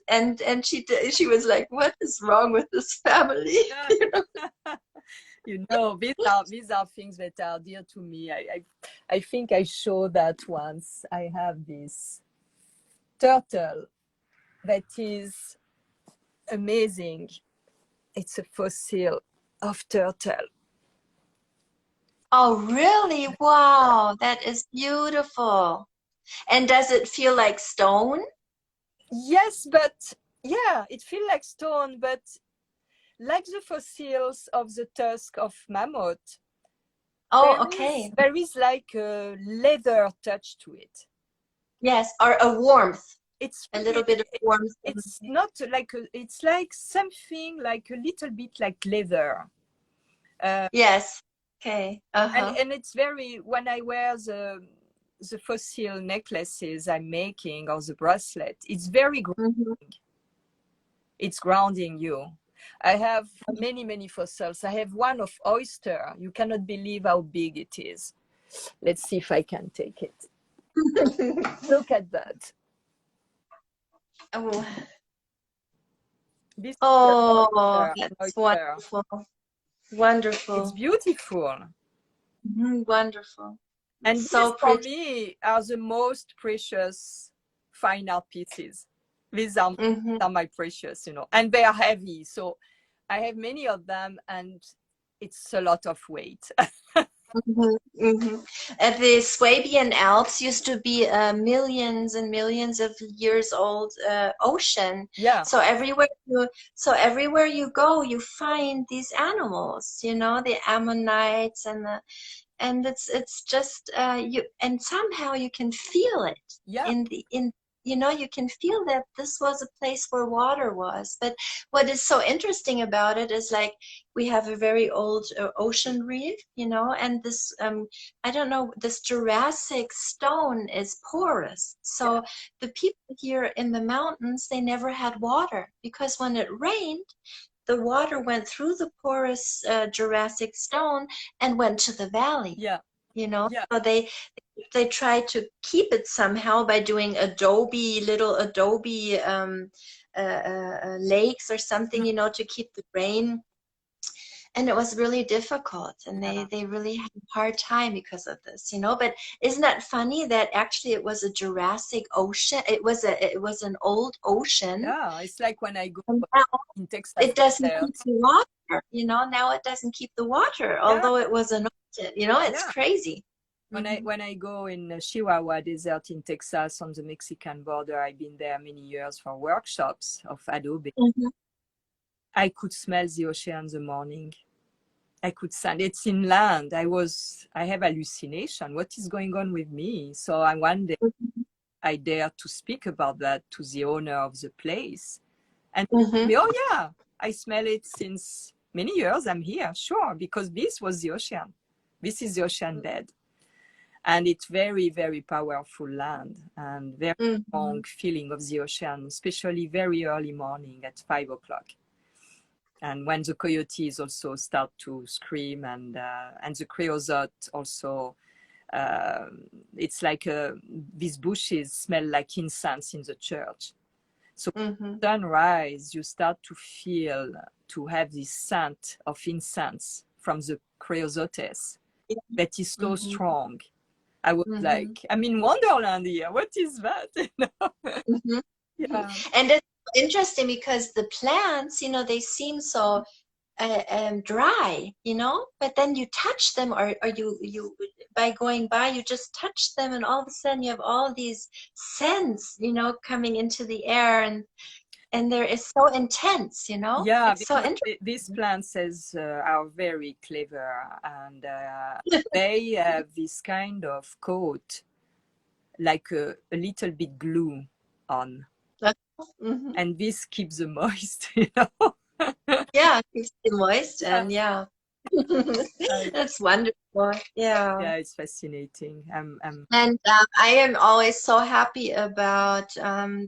and she was like, "What is wrong with this family?" You know? You know, these are things that are dear to me. I think I showed that once. I have this turtle that is amazing. It's a fossil of turtle. Oh, really? Wow, that is beautiful. And does it feel like stone? Yes, but yeah, it feels like stone, but like the fossils of the tusk of mammoth, Oh, okay. there is like a leather touch to it. Yes, or a warmth, It's a little bit of warmth. it's not like it's like something like a little bit like leather. Yes. Okay. Uh-huh. And it's very, when I wear the fossil necklaces I'm making or the bracelet, it's very Mm-hmm. it's grounding you. I have many fossils. I have one of oyster. You cannot believe how big it is. Let's see if I can take it. Look at that. Oh, This is oh, oyster, that's oyster. wonderful. It's Wonderful. beautiful. Wonderful. And It's these so for pretty. me are the most precious fine art pieces. These Mm-hmm. are my precious, you know, and they are heavy. So I have many of them and it's a lot of weight. The Swabian Alps used to be millions and millions of years old ocean. Yeah, So everywhere you go, you find these animals. You know, the ammonites and it's just you, and somehow you can feel it yeah, in you know, you can feel that this was a place where water was. But what is so interesting about it is, like, we have a very old ocean reef, you know, and this I don't know, this Jurassic stone is porous. yeah, So the people here in the mountains, they never had water, because when it rained, the water went through the porous Jurassic stone and went to the valley, yeah, you know. yeah, So they try to keep it somehow by doing little adobe lakes or something, you know, to keep the rain. And it was really difficult, and yeah. they really had a hard time because of this, you know. But isn't that funny that actually it was a Jurassic ocean? It was an old ocean, Yeah, it's like when I go and now in Texas it doesn't keep desert. the water, you know. Now it doesn't keep the water, Yeah, although it was an ocean, you know. It's yeah. crazy. Hmm. When I go in Chihuahua Desert in Texas on the Mexican border, I've been there many years for workshops of adobe. Hmm. I could smell the ocean in the morning. I could stand. It's inland. I have hallucination. What is going on with me? So one day I dare to speak about that to the owner of the place, and he told Hmm. me, "Oh yeah, I smell it since many years. I'm here, sure, because this was the ocean. This is the ocean bed." And it's very powerful land and very Hmm. strong feeling of the ocean, especially very early morning at 5 o'clock, and when the coyotes also start to scream, and the creosote also, uh, it's like these bushes smell like incense in the church. So Hmm. sunrise you start to feel, to have this scent of incense from the creosotes that is so Hmm. strong. I was Hmm. like, I'm in Wonderland here. What is that? Hmm. Hmm. Yeah, And it's interesting because the plants, you know, they seem so dry, you know, but then you touch them, or you by going by, you just touch them, and all of a sudden you have all these scents, you know, coming into the air, and there is so intense, you know. yeah, It's so because interesting. these plants are very clever, and they have this kind of coat, like a little bit glue on, Hmm. and this keeps them moist, you know. Yeah, keeps it moist, Yeah, and yeah. uh, That's wonderful. Yeah. yeah, it's fascinating. And I am always so happy about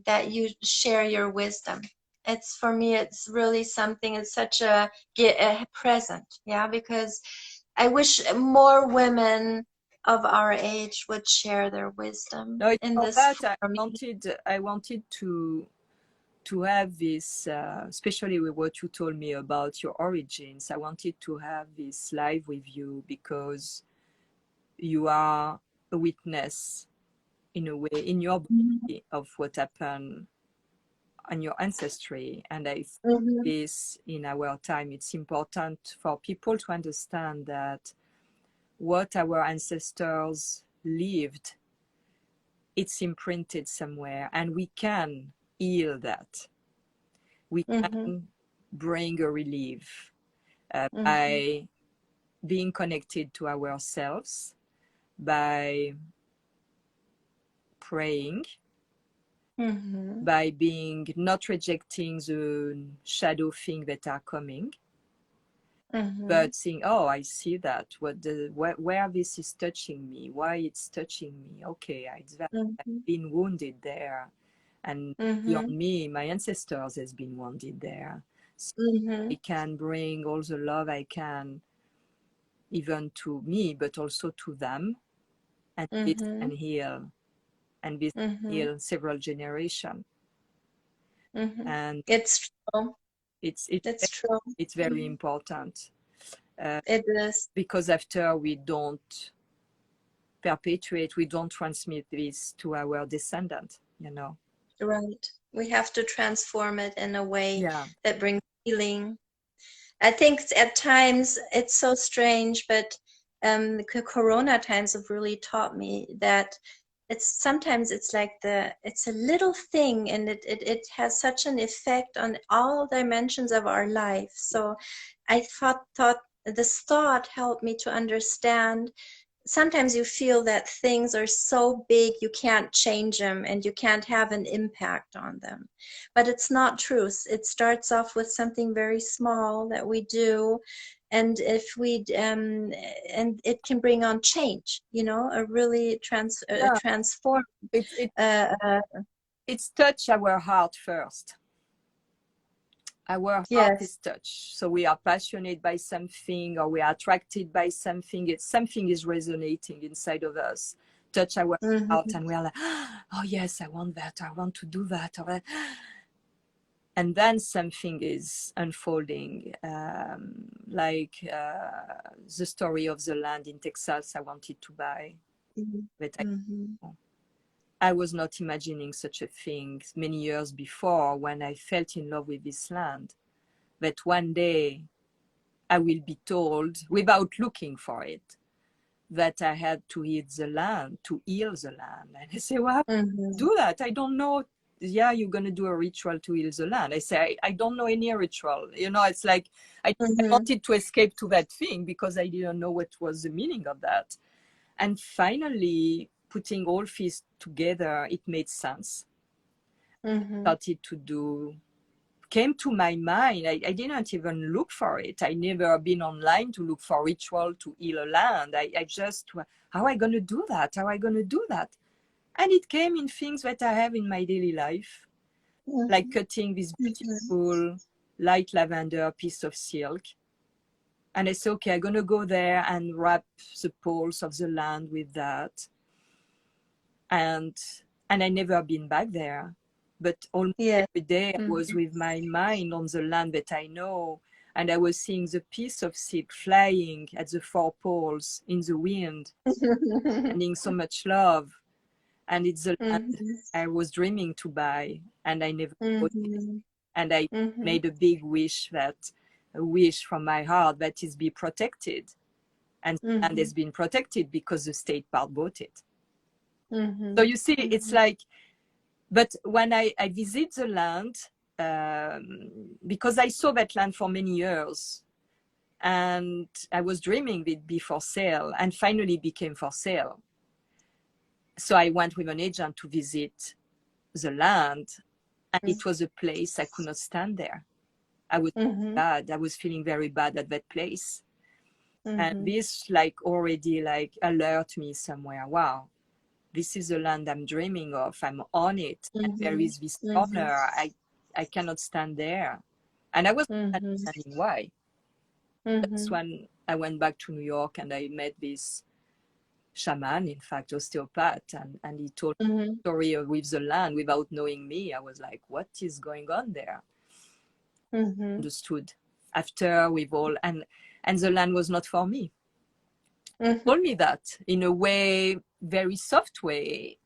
that you share your wisdom. It's, for me, it's really something. It's such a present, yeah, because I wish more women of our age would share their wisdom No, it's in for this that form. I wanted to have this, especially with what you told me about your origins. I wanted to have this live with you because you are a witness in a way in your Mhm. body of what happened on your ancestry. And I think Mhm. this in our time, it's important for people to understand that what our ancestors lived it's imprinted somewhere, and we can heal that. We can bring a relief by being connected to ourselves, by praying, by being not rejecting the shadow things that are coming, but saying, oh, I see that, where this is touching me, why it's touching me. Okay, I've been wounded there, and beyond me, my ancestors has been wounded there. So I can bring all the love I can, even to me, but also to them, and this can heal, and this heal several generations. And It's true. it's True. it's very important. It is. Because after we don't perpetuate, we don't transmit this to our descendants, you know. Right. We have to transform it in a way Yeah. that brings healing. I think at times it's so strange, but the Corona times have really taught me that sometimes it's like it's a little thing, and it has such an effect on all dimensions of our life. So I thought this thought helped me to understand. Sometimes you feel that things are so big you can't change them and you can't have an impact on them, but it's not true. It starts off with something very small that we do, and if we and it can bring on change, you know, a really transform. It's touch our heart first. Our heart is touched. So we are passionate by something, or we are attracted by something. Something is resonating inside of us. Touch our heart, and we are like, oh yes, I want that. I want to do that. And then something is unfolding, like the story of the land in Texas I wanted to buy. But I was not imagining such a thing many years before, when I felt in love with this land, that one day I will be told, without looking for it, that I had to heal the land, to heal the land. And I say, well, how do do that? I don't know. Yeah, you're going to do a ritual to heal the land. I say, I don't know any ritual. You know, it's like I wanted to escape to that thing because I didn't know what was the meaning of that. And finally, putting all these together, it made sense. Started to do, came to my mind. I didn't even look for it. I never been online to look for ritual to heal a land. I just, how am I going to do that? How am I going to do that? And it came in things that I have in my daily life, like cutting this beautiful light lavender piece of silk. And I said, okay, I'm going to go there and wrap the poles of the land with that. And I never been back there. But almost every day I was with my mind on the land that I know. And I was seeing the piece of silk flying at the four poles in the wind, sending so much love. And it's the land I was dreaming to buy, and I never bought it. And I made a big wish, a wish from my heart, that is be protected. And the land has been protected because the state part bought it. So you see, it's like, but when I visit the land, because I saw that land for many years, and I was dreaming it be for sale, and finally became for sale. So I went with an agent to visit the land, and it was a place I could not stand there. I was bad. I was feeling very bad at that place. And this like already like alert me somewhere. Wow, this is the land I'm dreaming of. I'm on it. And there is this corner. I cannot stand there. And I wasn't understanding why. That's when I went back to New York, and I met this shaman, in fact, osteopath, and he told me the story with the land without knowing me. I was like, what is going on there? Understood after with all, and the land was not for me. Told me that in a way, very soft way.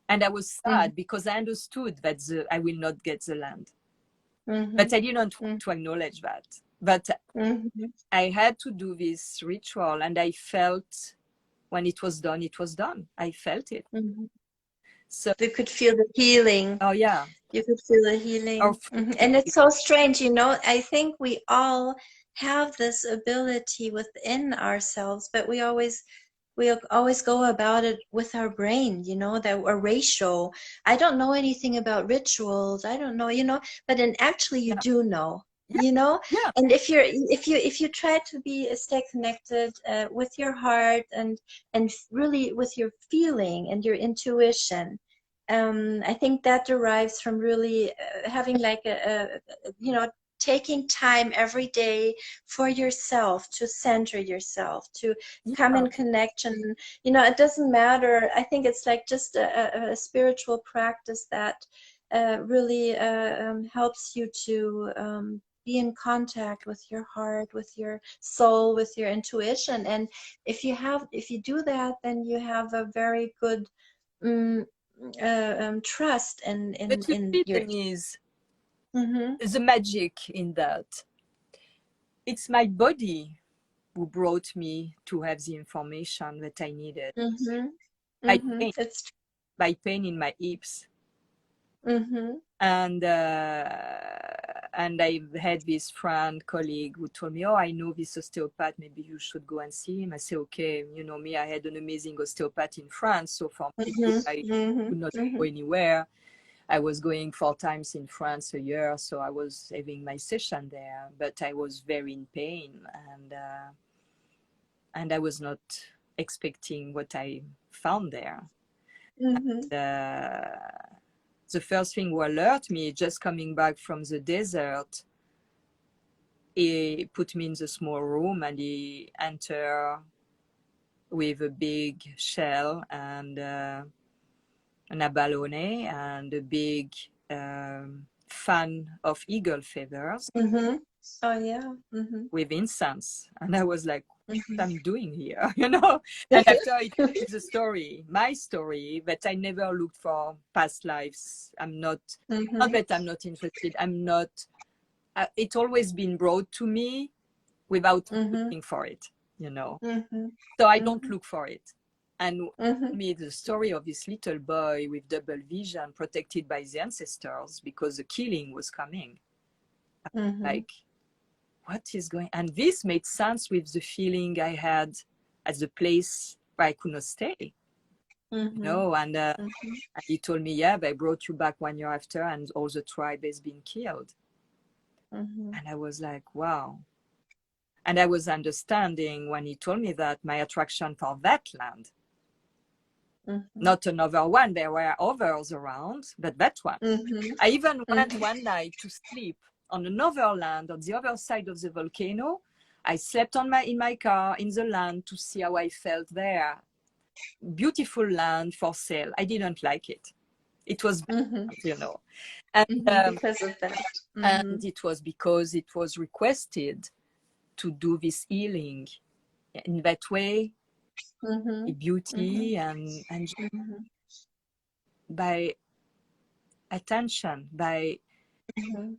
And I was sad because I understood that I will not get the land. But I didn't want to acknowledge that. But I had to do this ritual, and I felt when it was done, I felt it. So, You could feel the healing. oh yeah, You could feel the or healing. And it's so strange, you know, I think we all have this ability within ourselves, but we always go about it with our brain, you know, that a ratio. I don't know anything about rituals. I don't know, you know, but then actually you yeah, do know, yeah, you know. yeah, And if you try to stay connected with your heart and really with your feeling and your intuition, I think that derives from really having like you know, taking time every day for yourself, to center yourself, to come yeah. in connection. You know, it doesn't matter. I think it's like just a spiritual practice that really helps you to be in contact with your heart, with your soul, with your intuition. And if you do that, then you have a very good um, trust But you in see, your. Denise, Mm-hmm, the magic in that, it's my body who brought me to have the information that I needed. mm-hmm, By mm-hmm. pain, It's. by pain in my hips. Mm-hmm, And I had this friend, colleague who told me, oh, I know this osteopath, maybe you should go and see him. I say, okay, you know me, I had an amazing osteopath in France. So for me, I mm-hmm, mm-hmm, could not mm-hmm, go anywhere. I was going 4 times in France a year, so I was having my session there, but I was very in pain, and I was not expecting what I found there. mm-hmm, The first thing who alerted me, just coming back from the desert, he put me in the small room and he entered with a big shell and an abalone and a big fan of eagle feathers mm-hmm. Oh yeah. Mm-hmm, with incense. And I was like, mm-hmm. what I'm doing here, you know? And after it is a story, my story, that I never looked for past lives. Not Mm-hmm, that I'm not interested. I'm not, it's always been brought to me without mm-hmm, looking for it, you know? mm-hmm, So I don't mm-hmm, look for it. And mm-hmm, me the story of this little boy with double vision protected by the ancestors because the killing was coming. mm-hmm, Like, what is going, and this made sense with the feeling I had at the place where I could not stay, you mm-hmm, know. And mm-hmm, he told me, yeah, they brought you back 1 year after and all the tribe has been killed. mm-hmm, And I was like, wow. And I was understanding when he told me that my attraction for that land, mm-hmm, not another one, there were others around, but that one. mm-hmm, I even went mm-hmm, one night to sleep on another land on the other side of the volcano. I slept in my car in the land to see how I felt there. Beautiful land for sale. I didn't like it. It was mm-hmm, bad, you know. And, mm-hmm. Because of that. Mm-hmm, and it was because it was requested to do this healing in that way, mm-hmm, mm-hmm, beauty and mm-hmm, by attention, by mm-hmm.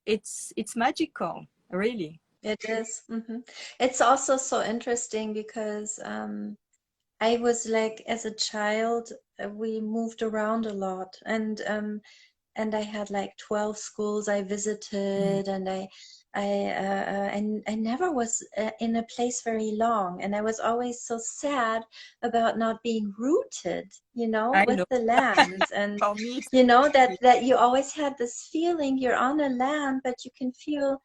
it's magical, really. It is. Mm-hmm. It's also so interesting because I was like, as a child, we moved around a lot, and I had like 12 schools I Mm. visited, and I never was in a place very long, and I was always so sad about not being rooted, you know, I with know. the land. And For me, you know that you always had this feeling you're on a land, but you can feel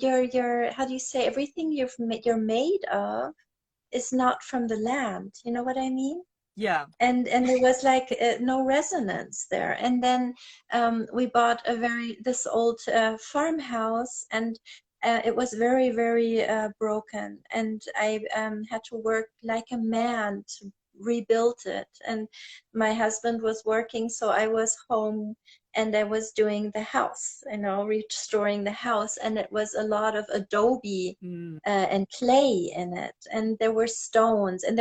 your how do you say, everything you're made of is not from the land. You know what I mean? yeah. And there was like no resonance there. And then we bought this old farmhouse, and it was very, very broken, and I had to work like a man to rebuild it. And my husband was working, so I was home, and I was doing the house, you know, restoring the house, and it was a lot of adobe Mm. and clay in it, and there were stones, and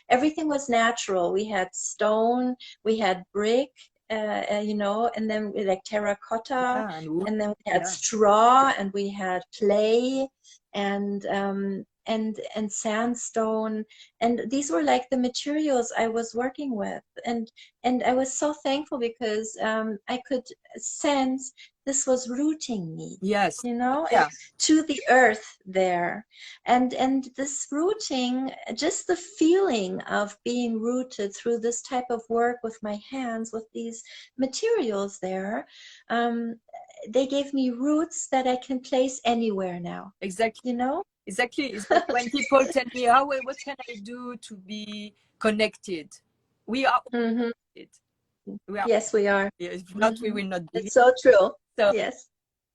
everything was natural. We had stone, we had brick, you know, and then we like terracotta, Yeah, and wood. and then we had Yeah. straw, and we had clay, and and sandstone, and these were like the materials I was working with, and I was so thankful because I could sense this was rooting me, Yes. you know, Yeah. to the earth there, and this rooting, just the feeling of being rooted through this type of work with my hands, with these materials there, they gave me roots that I can place anywhere now. Exactly. You know? Exactly. It's like when people tell me, "Oh, wait, what can I do to be connected?" We are Mm-hmm. connected. We are. Yes, we are. If not, we Mm-hmm. will not be here. It's so true. So Yes.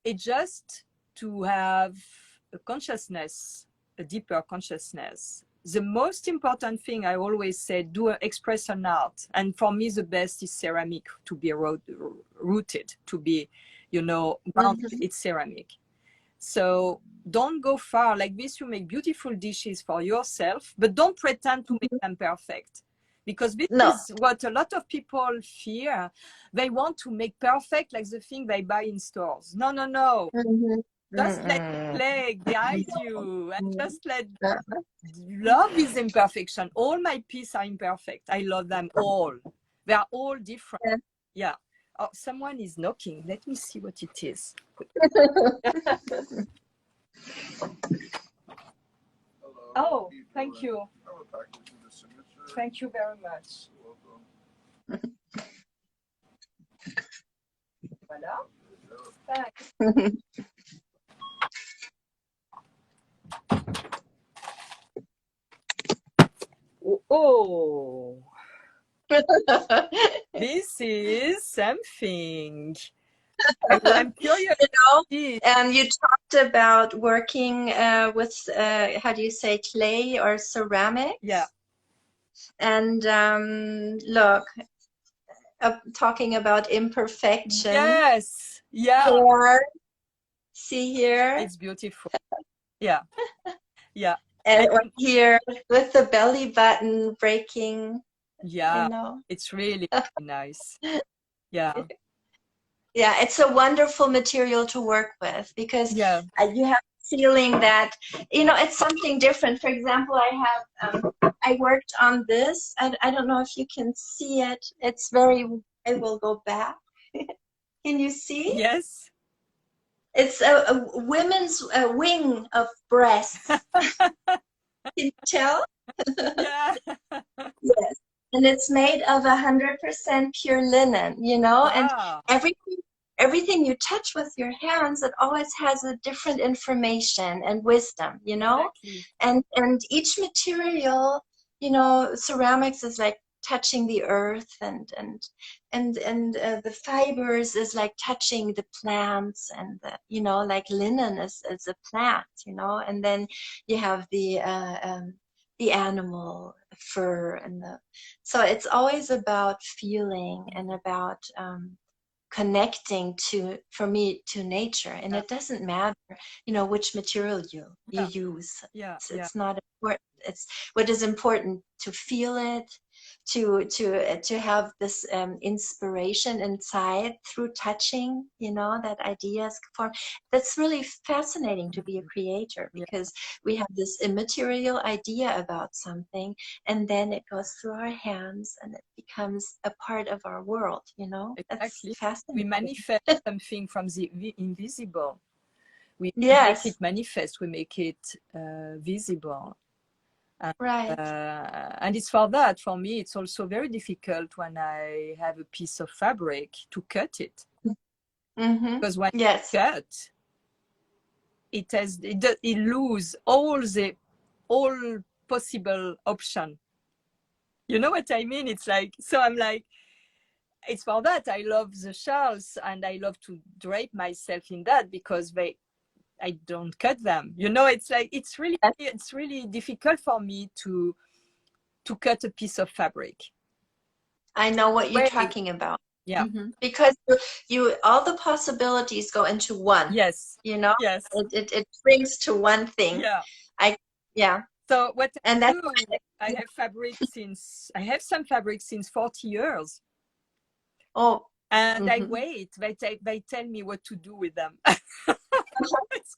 it's just to have a consciousness, a deeper consciousness. The most important thing I always say, express an art. And for me, the best is ceramic, to be rooted, to be, you know, grounded. Mm-hmm. It's ceramic. So don't go far. Like this, you make beautiful dishes for yourself, but don't pretend to make them perfect. Because this No. is what a lot of people fear. They want to make perfect like the thing they buy in stores. No, no, no. Mm-hmm. Just let it Mm-mm. play, guide you, and Mm-hmm. just let love is imperfection. All my pieces are imperfect. I love them all. They are all different. Yeah. Yeah. Oh, someone is knocking. Let me see what it is. Oh, thank you. Thank you very much. Voilà. Thanks. Oh, this is something. I'm curious. You know, you talked about working with, how do you say, clay or ceramic? Yeah. And look, talking about imperfection. Yes. Yeah. Or, see here. It's beautiful. Yeah. Yeah. And here with the belly button breaking. Yeah. You know. It's really nice. Yeah. Yeah, it's a wonderful material to work with because Yeah. you have a feeling that, you know, it's something different. For example, I worked on this. I don't know if you can see it. It's very, I will go back. Can you see? Yes. It's a women's wing of breasts. Can you tell? Yeah. Yes. And it's made of 100% pure linen, you know, and Wow. everything you touch with your hands, it always has a different information and wisdom, you know. Exactly. And each material, you know, ceramics is like touching the earth, and the fibers is like touching the plants, and you know, like linen is a plant, you know, and then you have the animal fur, and so it's always about feeling and about connecting to, for me, to nature. And it doesn't matter, you know, which material you use. Yeah. It's not important. It's what is important, to feel it, to have this inspiration inside through touching, you know, that ideas form. That's really fascinating to be a creator, because we have this immaterial idea about something, and then it goes through our hands and it becomes a part of our world, you know. Exactly. That's fascinating. We manifest something from the invisible. We Yes. make it manifest. We make it visible. Right. And it's for that, for me, it's also very difficult when I have a piece of fabric to cut it. Mm-hmm. Because when Yes. you cut, it lose all possible option. You know what I mean? It's like, so I'm like, it's for that I love the shawls, and I love to drape myself in that, because I don't cut them. You know, it's like, it's really difficult for me to cut a piece of fabric. I know what you're talking about. Yeah. Mm-hmm. Because you all the possibilities go into one. Yes. You know. Yes. It brings to one thing. Yeah. So what and I do, I have some fabric since 40 years. Oh. And I wait. They tell me what to do with them.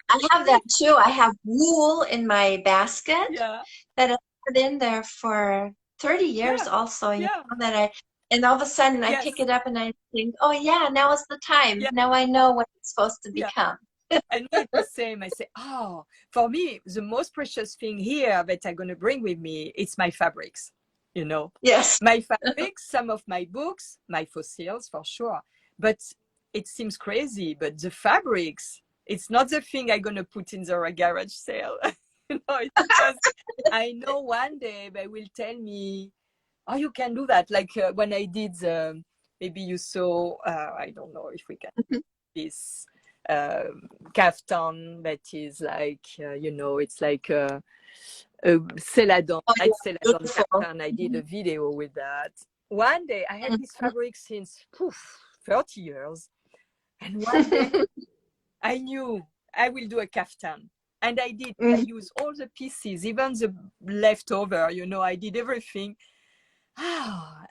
I have that too. I have wool in my basket Yeah, that I put in there for 30 years yeah, also, yeah, that and all of a sudden I pick yes, it up and I think, oh yeah, now is the time. yeah, Now I know what it's supposed to yeah. become. And me, it's the same. I say, oh, for me, the most precious thing here that I'm going to bring with me, it's my fabrics, you know. Yes. My fabrics, some of my books, my fossils for sure. But it seems crazy, but the fabrics, it's not the thing I'm going to put in the garage sale. You know, it's because I know one day they will tell me, oh, you can do that. Like when I did, maybe you saw, I don't know if we can, this kaftan that is like, you know, it's like celadon, Oh, right? yeah, Celadon beautiful. kaftan. I did a video with that. One day, I had this fabric since 30 years. And one day, I knew I will do a kaftan. And I did. I Mhm. used all the pieces, even the leftover, you know, I did everything.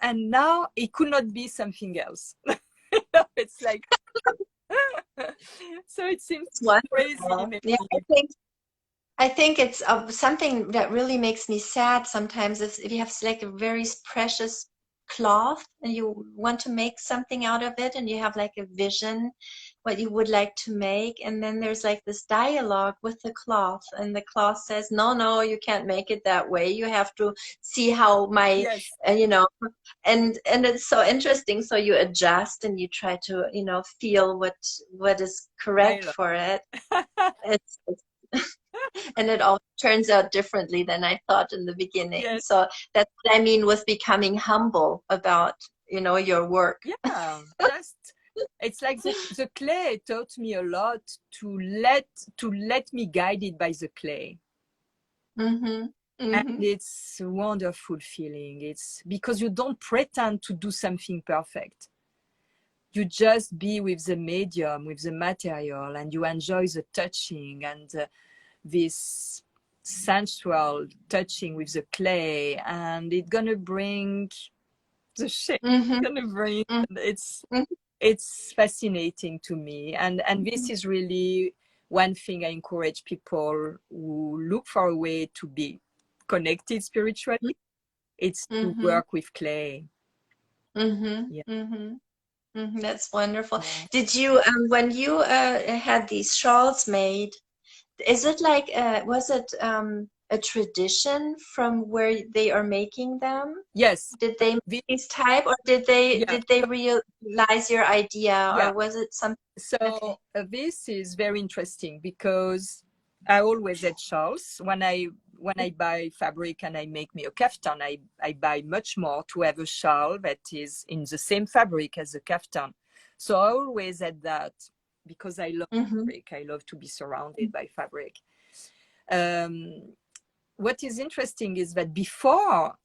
And now it could not be something else. It's like, so it seems It's crazy, wonderful. Yeah, maybe. I think it's something that really makes me sad sometimes is if you have like a very precious cloth and you want to make something out of it and you have like a vision what you would like to make, and then there's like this dialogue with the cloth and the cloth says, no, you can't make it that way, you have to see how my Yes, and it's so interesting, so you adjust and you try to feel what is I correct love. for it. It's and it all turns out differently than I thought in the beginning. Yes, So that's what I mean with becoming humble about, your work. yeah. Just it's like the clay taught me a lot to let me guided by the clay. Mm-hmm. And Mm-hmm. it's a wonderful feeling. It's because you don't pretend to do something perfect. You just be with the medium, with the material, and you enjoy the touching and this sensual touching with the clay, and it's gonna bring the shape. Mm-hmm. Gonna bring. Mm-hmm. It's fascinating to me, and this is really one thing I encourage people who look for a way to be connected spiritually. It's to Mm-hmm. work with clay. Mm-hmm. Yeah, Mm-hmm. Mm-hmm. That's wonderful. yeah. Did you, when you had these shawls made, is it like, was it a tradition from where they are making them? Yes. Did they make The, these type, or did they yeah, did they realize your idea, yeah. or was it something? Okay. So this is very interesting because I always had shawls. When I buy fabric and I make me a kaftan, I buy much more to have a shawl that is in the same fabric as the kaftan. So I always had that because I love Mm-hmm. fabric. I love to be surrounded by fabric. Um, what is interesting is that before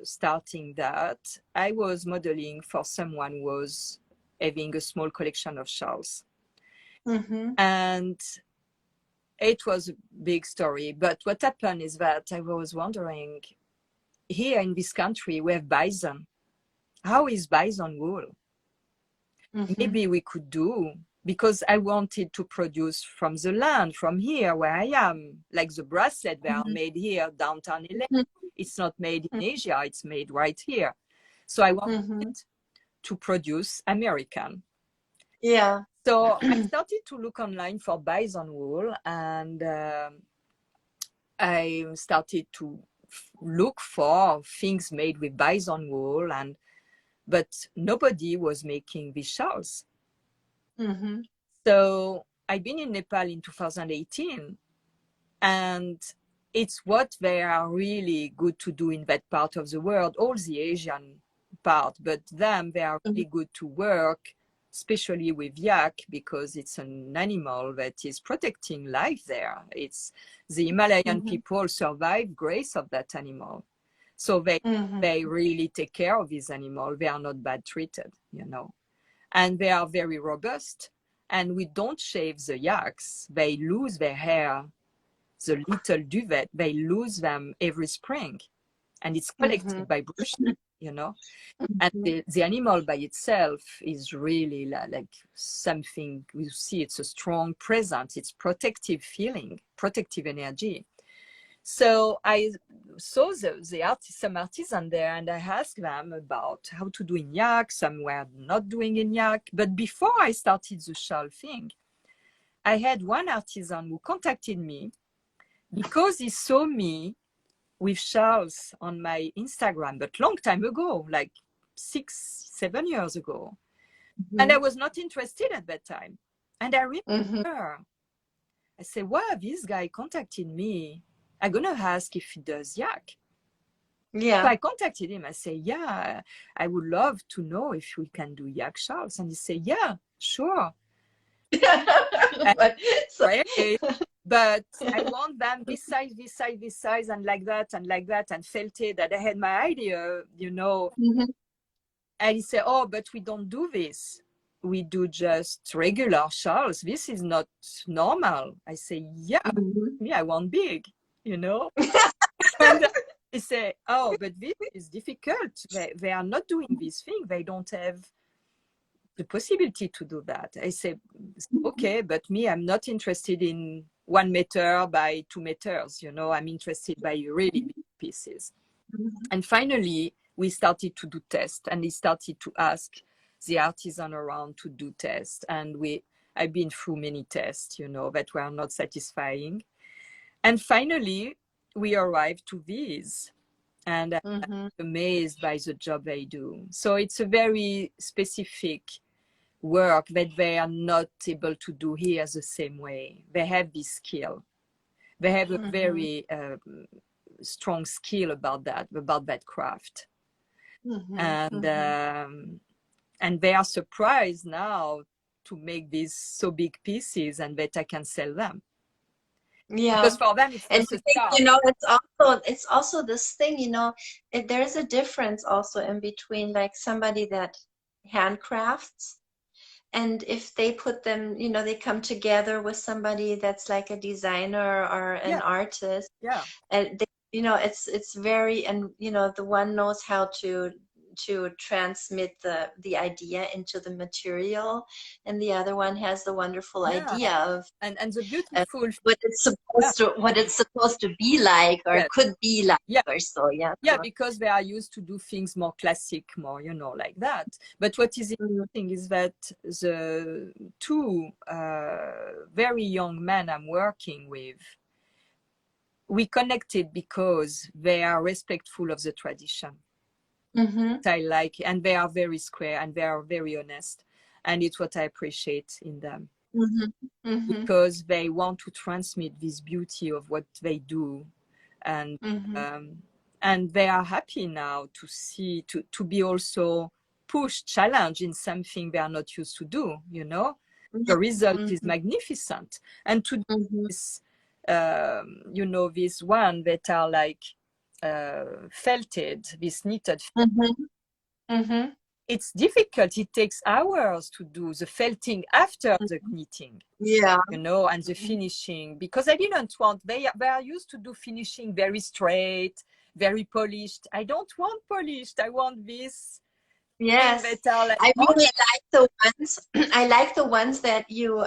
starting that, I was modeling for someone who was having a small collection of shawls. Mm-hmm. And it was a big story. But what happened is that I was wondering, here in this country, we have bison. How is bison wool? Mm-hmm. Maybe we could do, because I wanted to produce from the land, from here where I am, like the bracelet, they are made here, downtown LA. It's not made in Asia, it's made right here. So I wanted Mm-hmm. to produce American. Yeah. So I started to look online for bison wool, and I started to look for things made with bison wool, but nobody was making these shawls. Mm-hmm. So I've been in Nepal in 2018, and it's what they are really good to do in that part of the world, all the Asian part, but they are really good to work, especially with yak, because it's an animal that is protecting life there. It's the Himalayan Mm-hmm. people survive grace of that animal. So Mm-hmm. they really take care of this animal. They are not bad treated, and they are very robust. And we don't shave the yaks. They lose their hair, the little duvet, they lose them every spring, and it's Mm-hmm. collected by brushing. you know. And the animal by itself is really like something you see. It's a strong presence. It's protective feeling, protective energy. So I saw some artisan there, and I asked them about how to do in yak. Some were not doing in yak. But before I started the shawl thing, I had one artisan who contacted me because he saw me with shawls on my Instagram, but long time ago, like 6-7 years ago. And I was not interested at that time. And I remember, I said, wow, this guy contacted me. I'm going to ask if he does yak. Yeah. So I contacted him. I say, yeah, I would love to know if we can do yak shawls. And he said, yeah, sure. But I want them this size, this size, this size, and like that, and felt it that I had my idea, you know. And he said, oh, but we don't do this. We do just regular shawls. This is not normal. I say, yeah, me, I want big, you know. And he said, oh, but this is difficult. They are not doing this thing. They don't have the possibility to do that. I say, okay, but me, I'm not interested in 1 meter by 2 meters, you know. I'm interested by really big pieces. And finally, we started to do tests, and he started to ask the artisan around to do tests. And I've been through many tests, you know, that were not satisfying. And finally, we arrived to these, and I'm amazed by the job they do. So it's a very specific work that they are not able to do here the same way. They have this skill. They have a very strong skill about that craft. And they are surprised now to make these so big pieces and that I can sell them. Yeah, because for them it's and just a I think, start. you know, it's also this thing, you know, there's a difference also in between like somebody that handcrafts, and if they put them, you know, they come together with somebody that's like a designer or an artist, and they, you know, it's very, and you know, the one knows how to transmit the idea into the material, and the other one has the wonderful idea of and the beautiful what it's supposed to be like, or could be like, or so. Because they are used to do things more classic, more, you know, like that. But what is interesting is that the two very young men I'm working with, we connected because they are respectful of the tradition. I like, and they are very square, and they are very honest, and it's what I appreciate in them. Because they want to transmit this beauty of what they do, and they are happy now to see, to be also pushed, challenged in something they are not used to do, you know. The result is magnificent. And to do this, you know, this one that are like felted, this knitted, it's difficult. It takes hours to do the felting after the knitting, you know, and the finishing, because I didn't want, they are used to do finishing very straight, very polished. I don't want polished. I want this. Yes, like, I really like the ones. I like the ones that you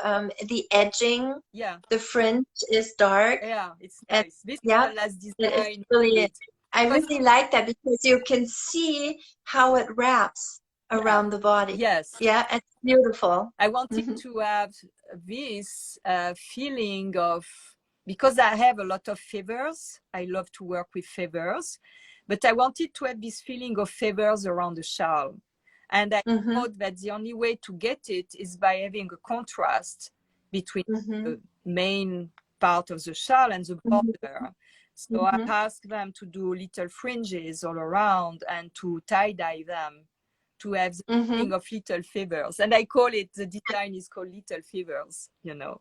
the edging, the fringe is dark. It's nice. This is the last design. Really, I really like that because you can see how it wraps around the body. It's beautiful. I wanted to have this feeling of, because I have a lot of feathers, I love to work with feathers, but I wanted to have this feeling of feathers around the shawl. And I thought that the only way to get it is by having a contrast between the main part of the shawl and the border. So I asked them to do little fringes all around and to tie-dye them, to have the thing of little feathers. And I call it, the design is called Little Feathers, you know.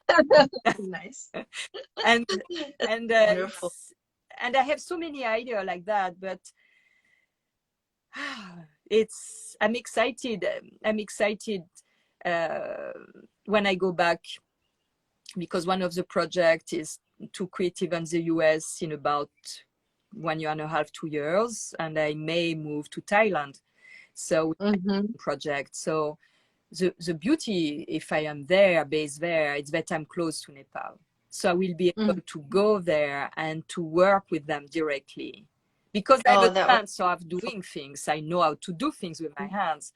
Nice. and wonderful. And I have so many ideas like that, but I'm excited when I go back, because one of the projects is to create even the US in about 1.5 years, 2 years, and I may move to Thailand. So project. So the beauty, if I am there, based there, is that I'm close to Nepal. So I will be able to go there and to work with them directly. Because I have a chance of doing things. I know how to do things with my hands.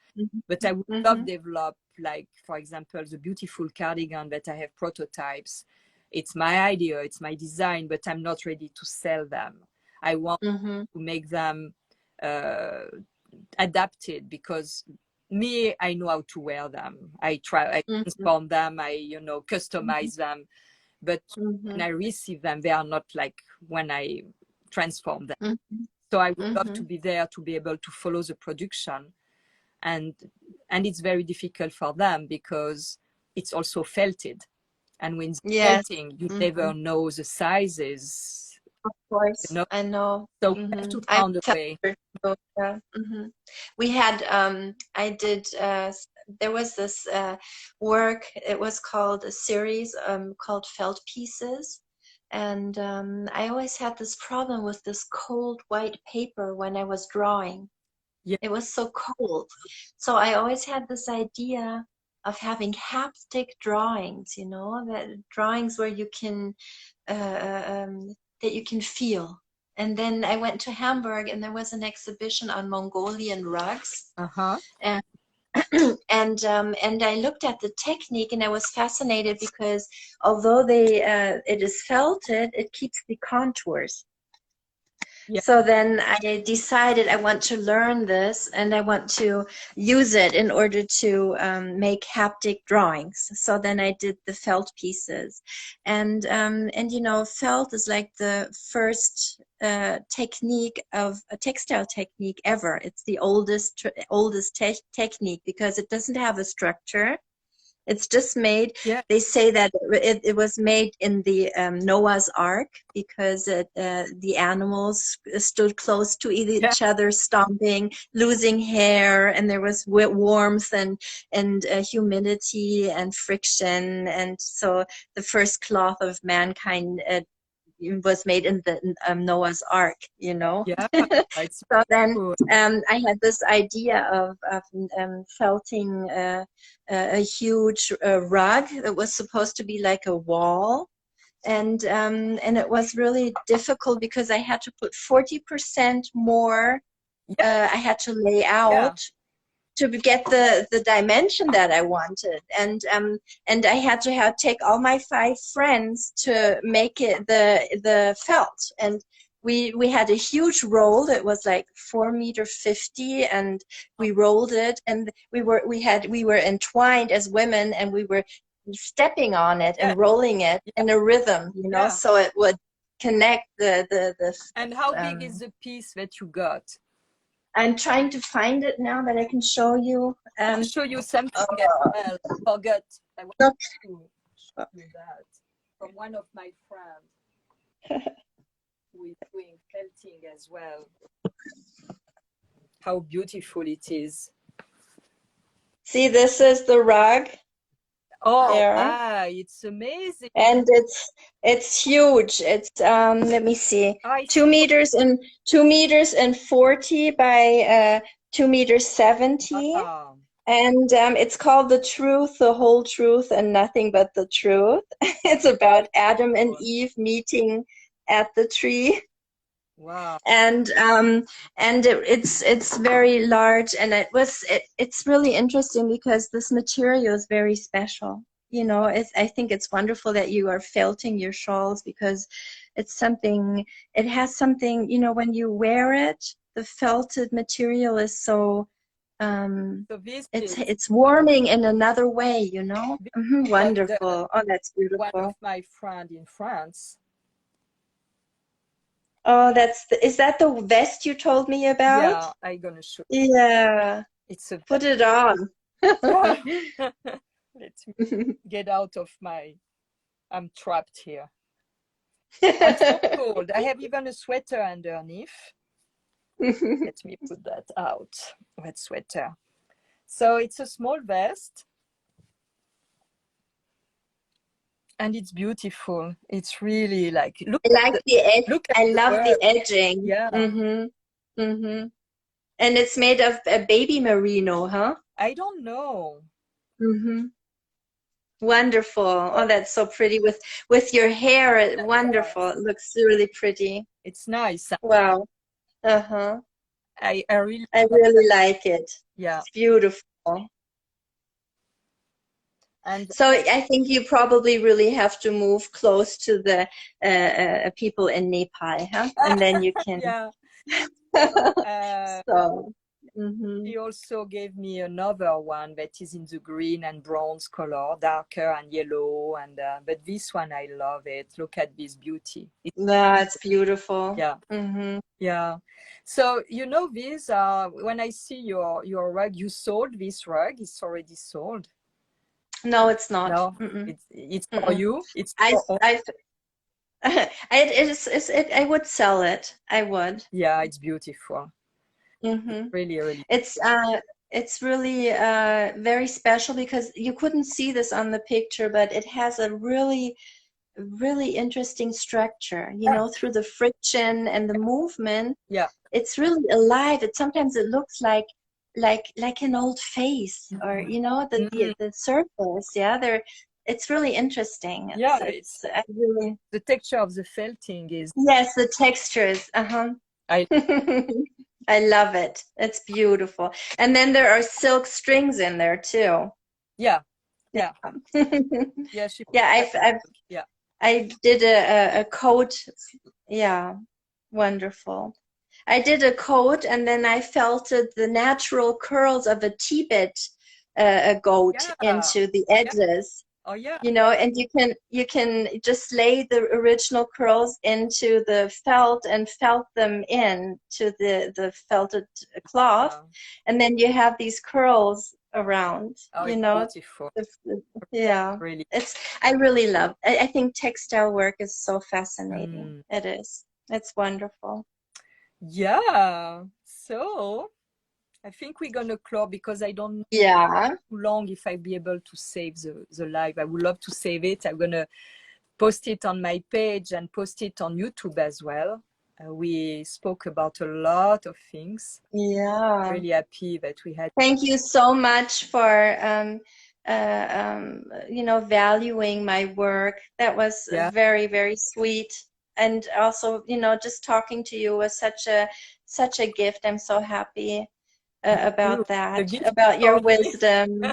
But I would love develop, like, for example, the beautiful cardigan that I have prototypes. It's my idea, it's my design, but I'm not ready to sell them. I want to make them adapted, because me, I know how to wear them. I transform them, I customize them. But when I receive them, they are not like when I transform them. So I would love to be there to be able to follow the production. And it's very difficult for them because it's also felted. And when felting, you never know the sizes. Of course, I know. So we have to find a way. We had, I did, there was this work, it was called a series called Felt Pieces. And I always had this problem with this cold white paper when I was drawing. Yeah. It was so cold. So I always had this idea of having haptic drawings, that drawings where you can, that you can feel. And then I went to Hamburg and there was an exhibition on Mongolian rugs. And and I looked at the technique and I was fascinated because although it is felted, it keeps the contours. Yeah. So then I decided I want to learn this and I want to use it in order to make haptic drawings. So then I did the felt pieces, and felt is like the first technique of a textile technique ever. It's the oldest technique because it doesn't have a structure. It's just made, they say that it was made in the Noah's Ark because the animals stood close to each other, stomping, losing hair, and there was warmth and humidity and friction. And so the first cloth of mankind was made in the Noah's Ark, Yeah. So then I had this idea of felting a huge rug that was supposed to be like a wall. And it was really difficult because I had to put 40% more. I had to lay out to get the dimension that I wanted, and I had to take all my 5 friends to make it the felt, and we had a huge roll. It was like 4.50 meters, and we rolled it, and we were entwined as women, and we were stepping on it and rolling it in a rhythm, so it would connect the. And how big is the piece that you got? I'm trying to find it now that I can show you. I'll show you something as well. I forgot. I want to show you that from one of my friends who is doing felting as well. How beautiful it is. See, this is the rug. Oh, it's amazing. And it's huge. It's let me see, 2 meters and 2.40 by 2.70 meters. And it's called The Truth, the Whole Truth, and Nothing But the Truth. It's about Adam and Eve meeting at the tree. Wow. And it's very large, and it's really interesting because this material is very special. I think it's wonderful that you are felting your shawls because it has something, when you wear it, the felted material is so it's warming in another way, Wonderful. Oh, that's beautiful. One of my friends in France. Oh, is that the vest you told me about? Yeah, I'm gonna show you. Yeah. Put it on. Let me get out of I'm trapped here. I'm so cold. I have even a sweater underneath. Let me put that out. That sweater. So it's a small vest. and it's beautiful. It's really like, I like the edge. look at I the love the work. edging. Yeah. And it's made of a baby merino, huh? I don't know. Wonderful. Oh, that's so pretty with your hair. Wonderful. It looks really pretty. It's nice. Wow. Uh-huh. I really I really like it. yeah. It's beautiful. And So I think you probably really have to move close to the people in Nepal, huh? And then you can. yeah. So. He also gave me another one that is in the green and bronze color, darker and yellow, and but this one I love it. Look at this beauty. That's beautiful. Yeah. Yeah. So you know this when I see your rug, you sold this rug, it's already sold. No, it's not. No, it's for you. It's for I would sell it. I would. Yeah, it's beautiful. Really, really. It's really very special because you couldn't see this on the picture, but it has a really interesting structure, you know, through the friction and the movement. Yeah. It's really alive. Sometimes it looks like an old face, or you know, the surface. Yeah, it's really interesting. Yeah, I really, the texture of the felting is. yes, the textures. I I love it. It's beautiful. And then there are silk strings in there too. Yeah. Yeah. Yeah. Yeah, I did a coat. Yeah, wonderful. I did a coat, and then I felted the natural curls of a Tibet goat into the edges. Oh yeah. You know, and you can just lay the original curls into the felt and felt them in to the felted cloth, and then you have these curls around. You know, beautiful. Yeah, Really. I really love. I think textile work is so fascinating. It is. It's wonderful. Yeah. So I think we're gonna close because I don't know too long if I'll be able to save the live. I would love to save it. I'm gonna post it on my page and post it on YouTube as well. We spoke about a lot of things. Yeah. Really happy that we had. Thank you so much for you know, valuing my work. That was very, very sweet. And also, you know, just talking to you was such a gift. I'm so happy about that, about your wisdom.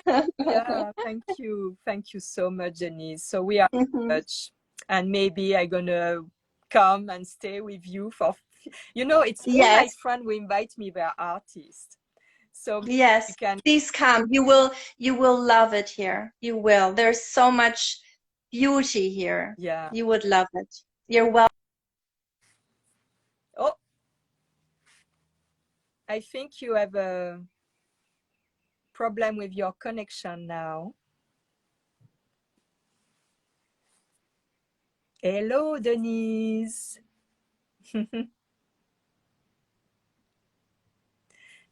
Yeah, thank you so much, Denise. So we are in touch, and maybe I'm gonna come and stay with you for, you know, it's all my friends who invite me, they're artists. So yes, please come. You will love it here. You will. There's so much beauty here. Yeah, you would love it. You're welcome. Oh, I think you have a problem with your connection now. Hello, Denise.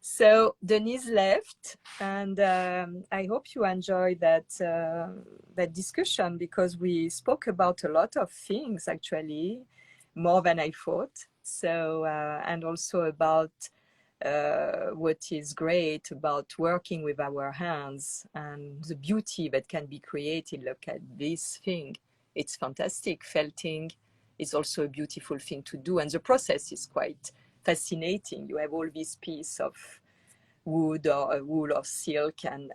So Denise left, and I hope you enjoyed that discussion, because we spoke about a lot of things, actually, more than I thought. So and also about what is great about working with our hands and the beauty that can be created. Look at this thing. It's fantastic. Felting is also a beautiful thing to do, and the process is quite fascinating. You have all these pieces of wood or wool or silk, and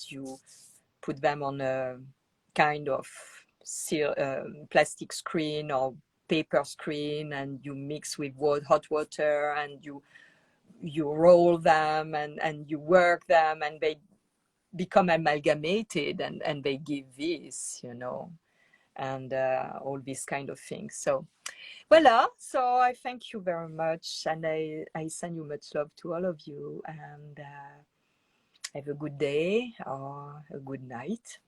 you put them on a kind of plastic screen or paper screen, and you mix with hot water, and you roll them, and you work them, and they become amalgamated, and they give this, you know, and all these kind of things. So voila. So I thank you very much, and I send you much love to all of you, and have a good day or a good night.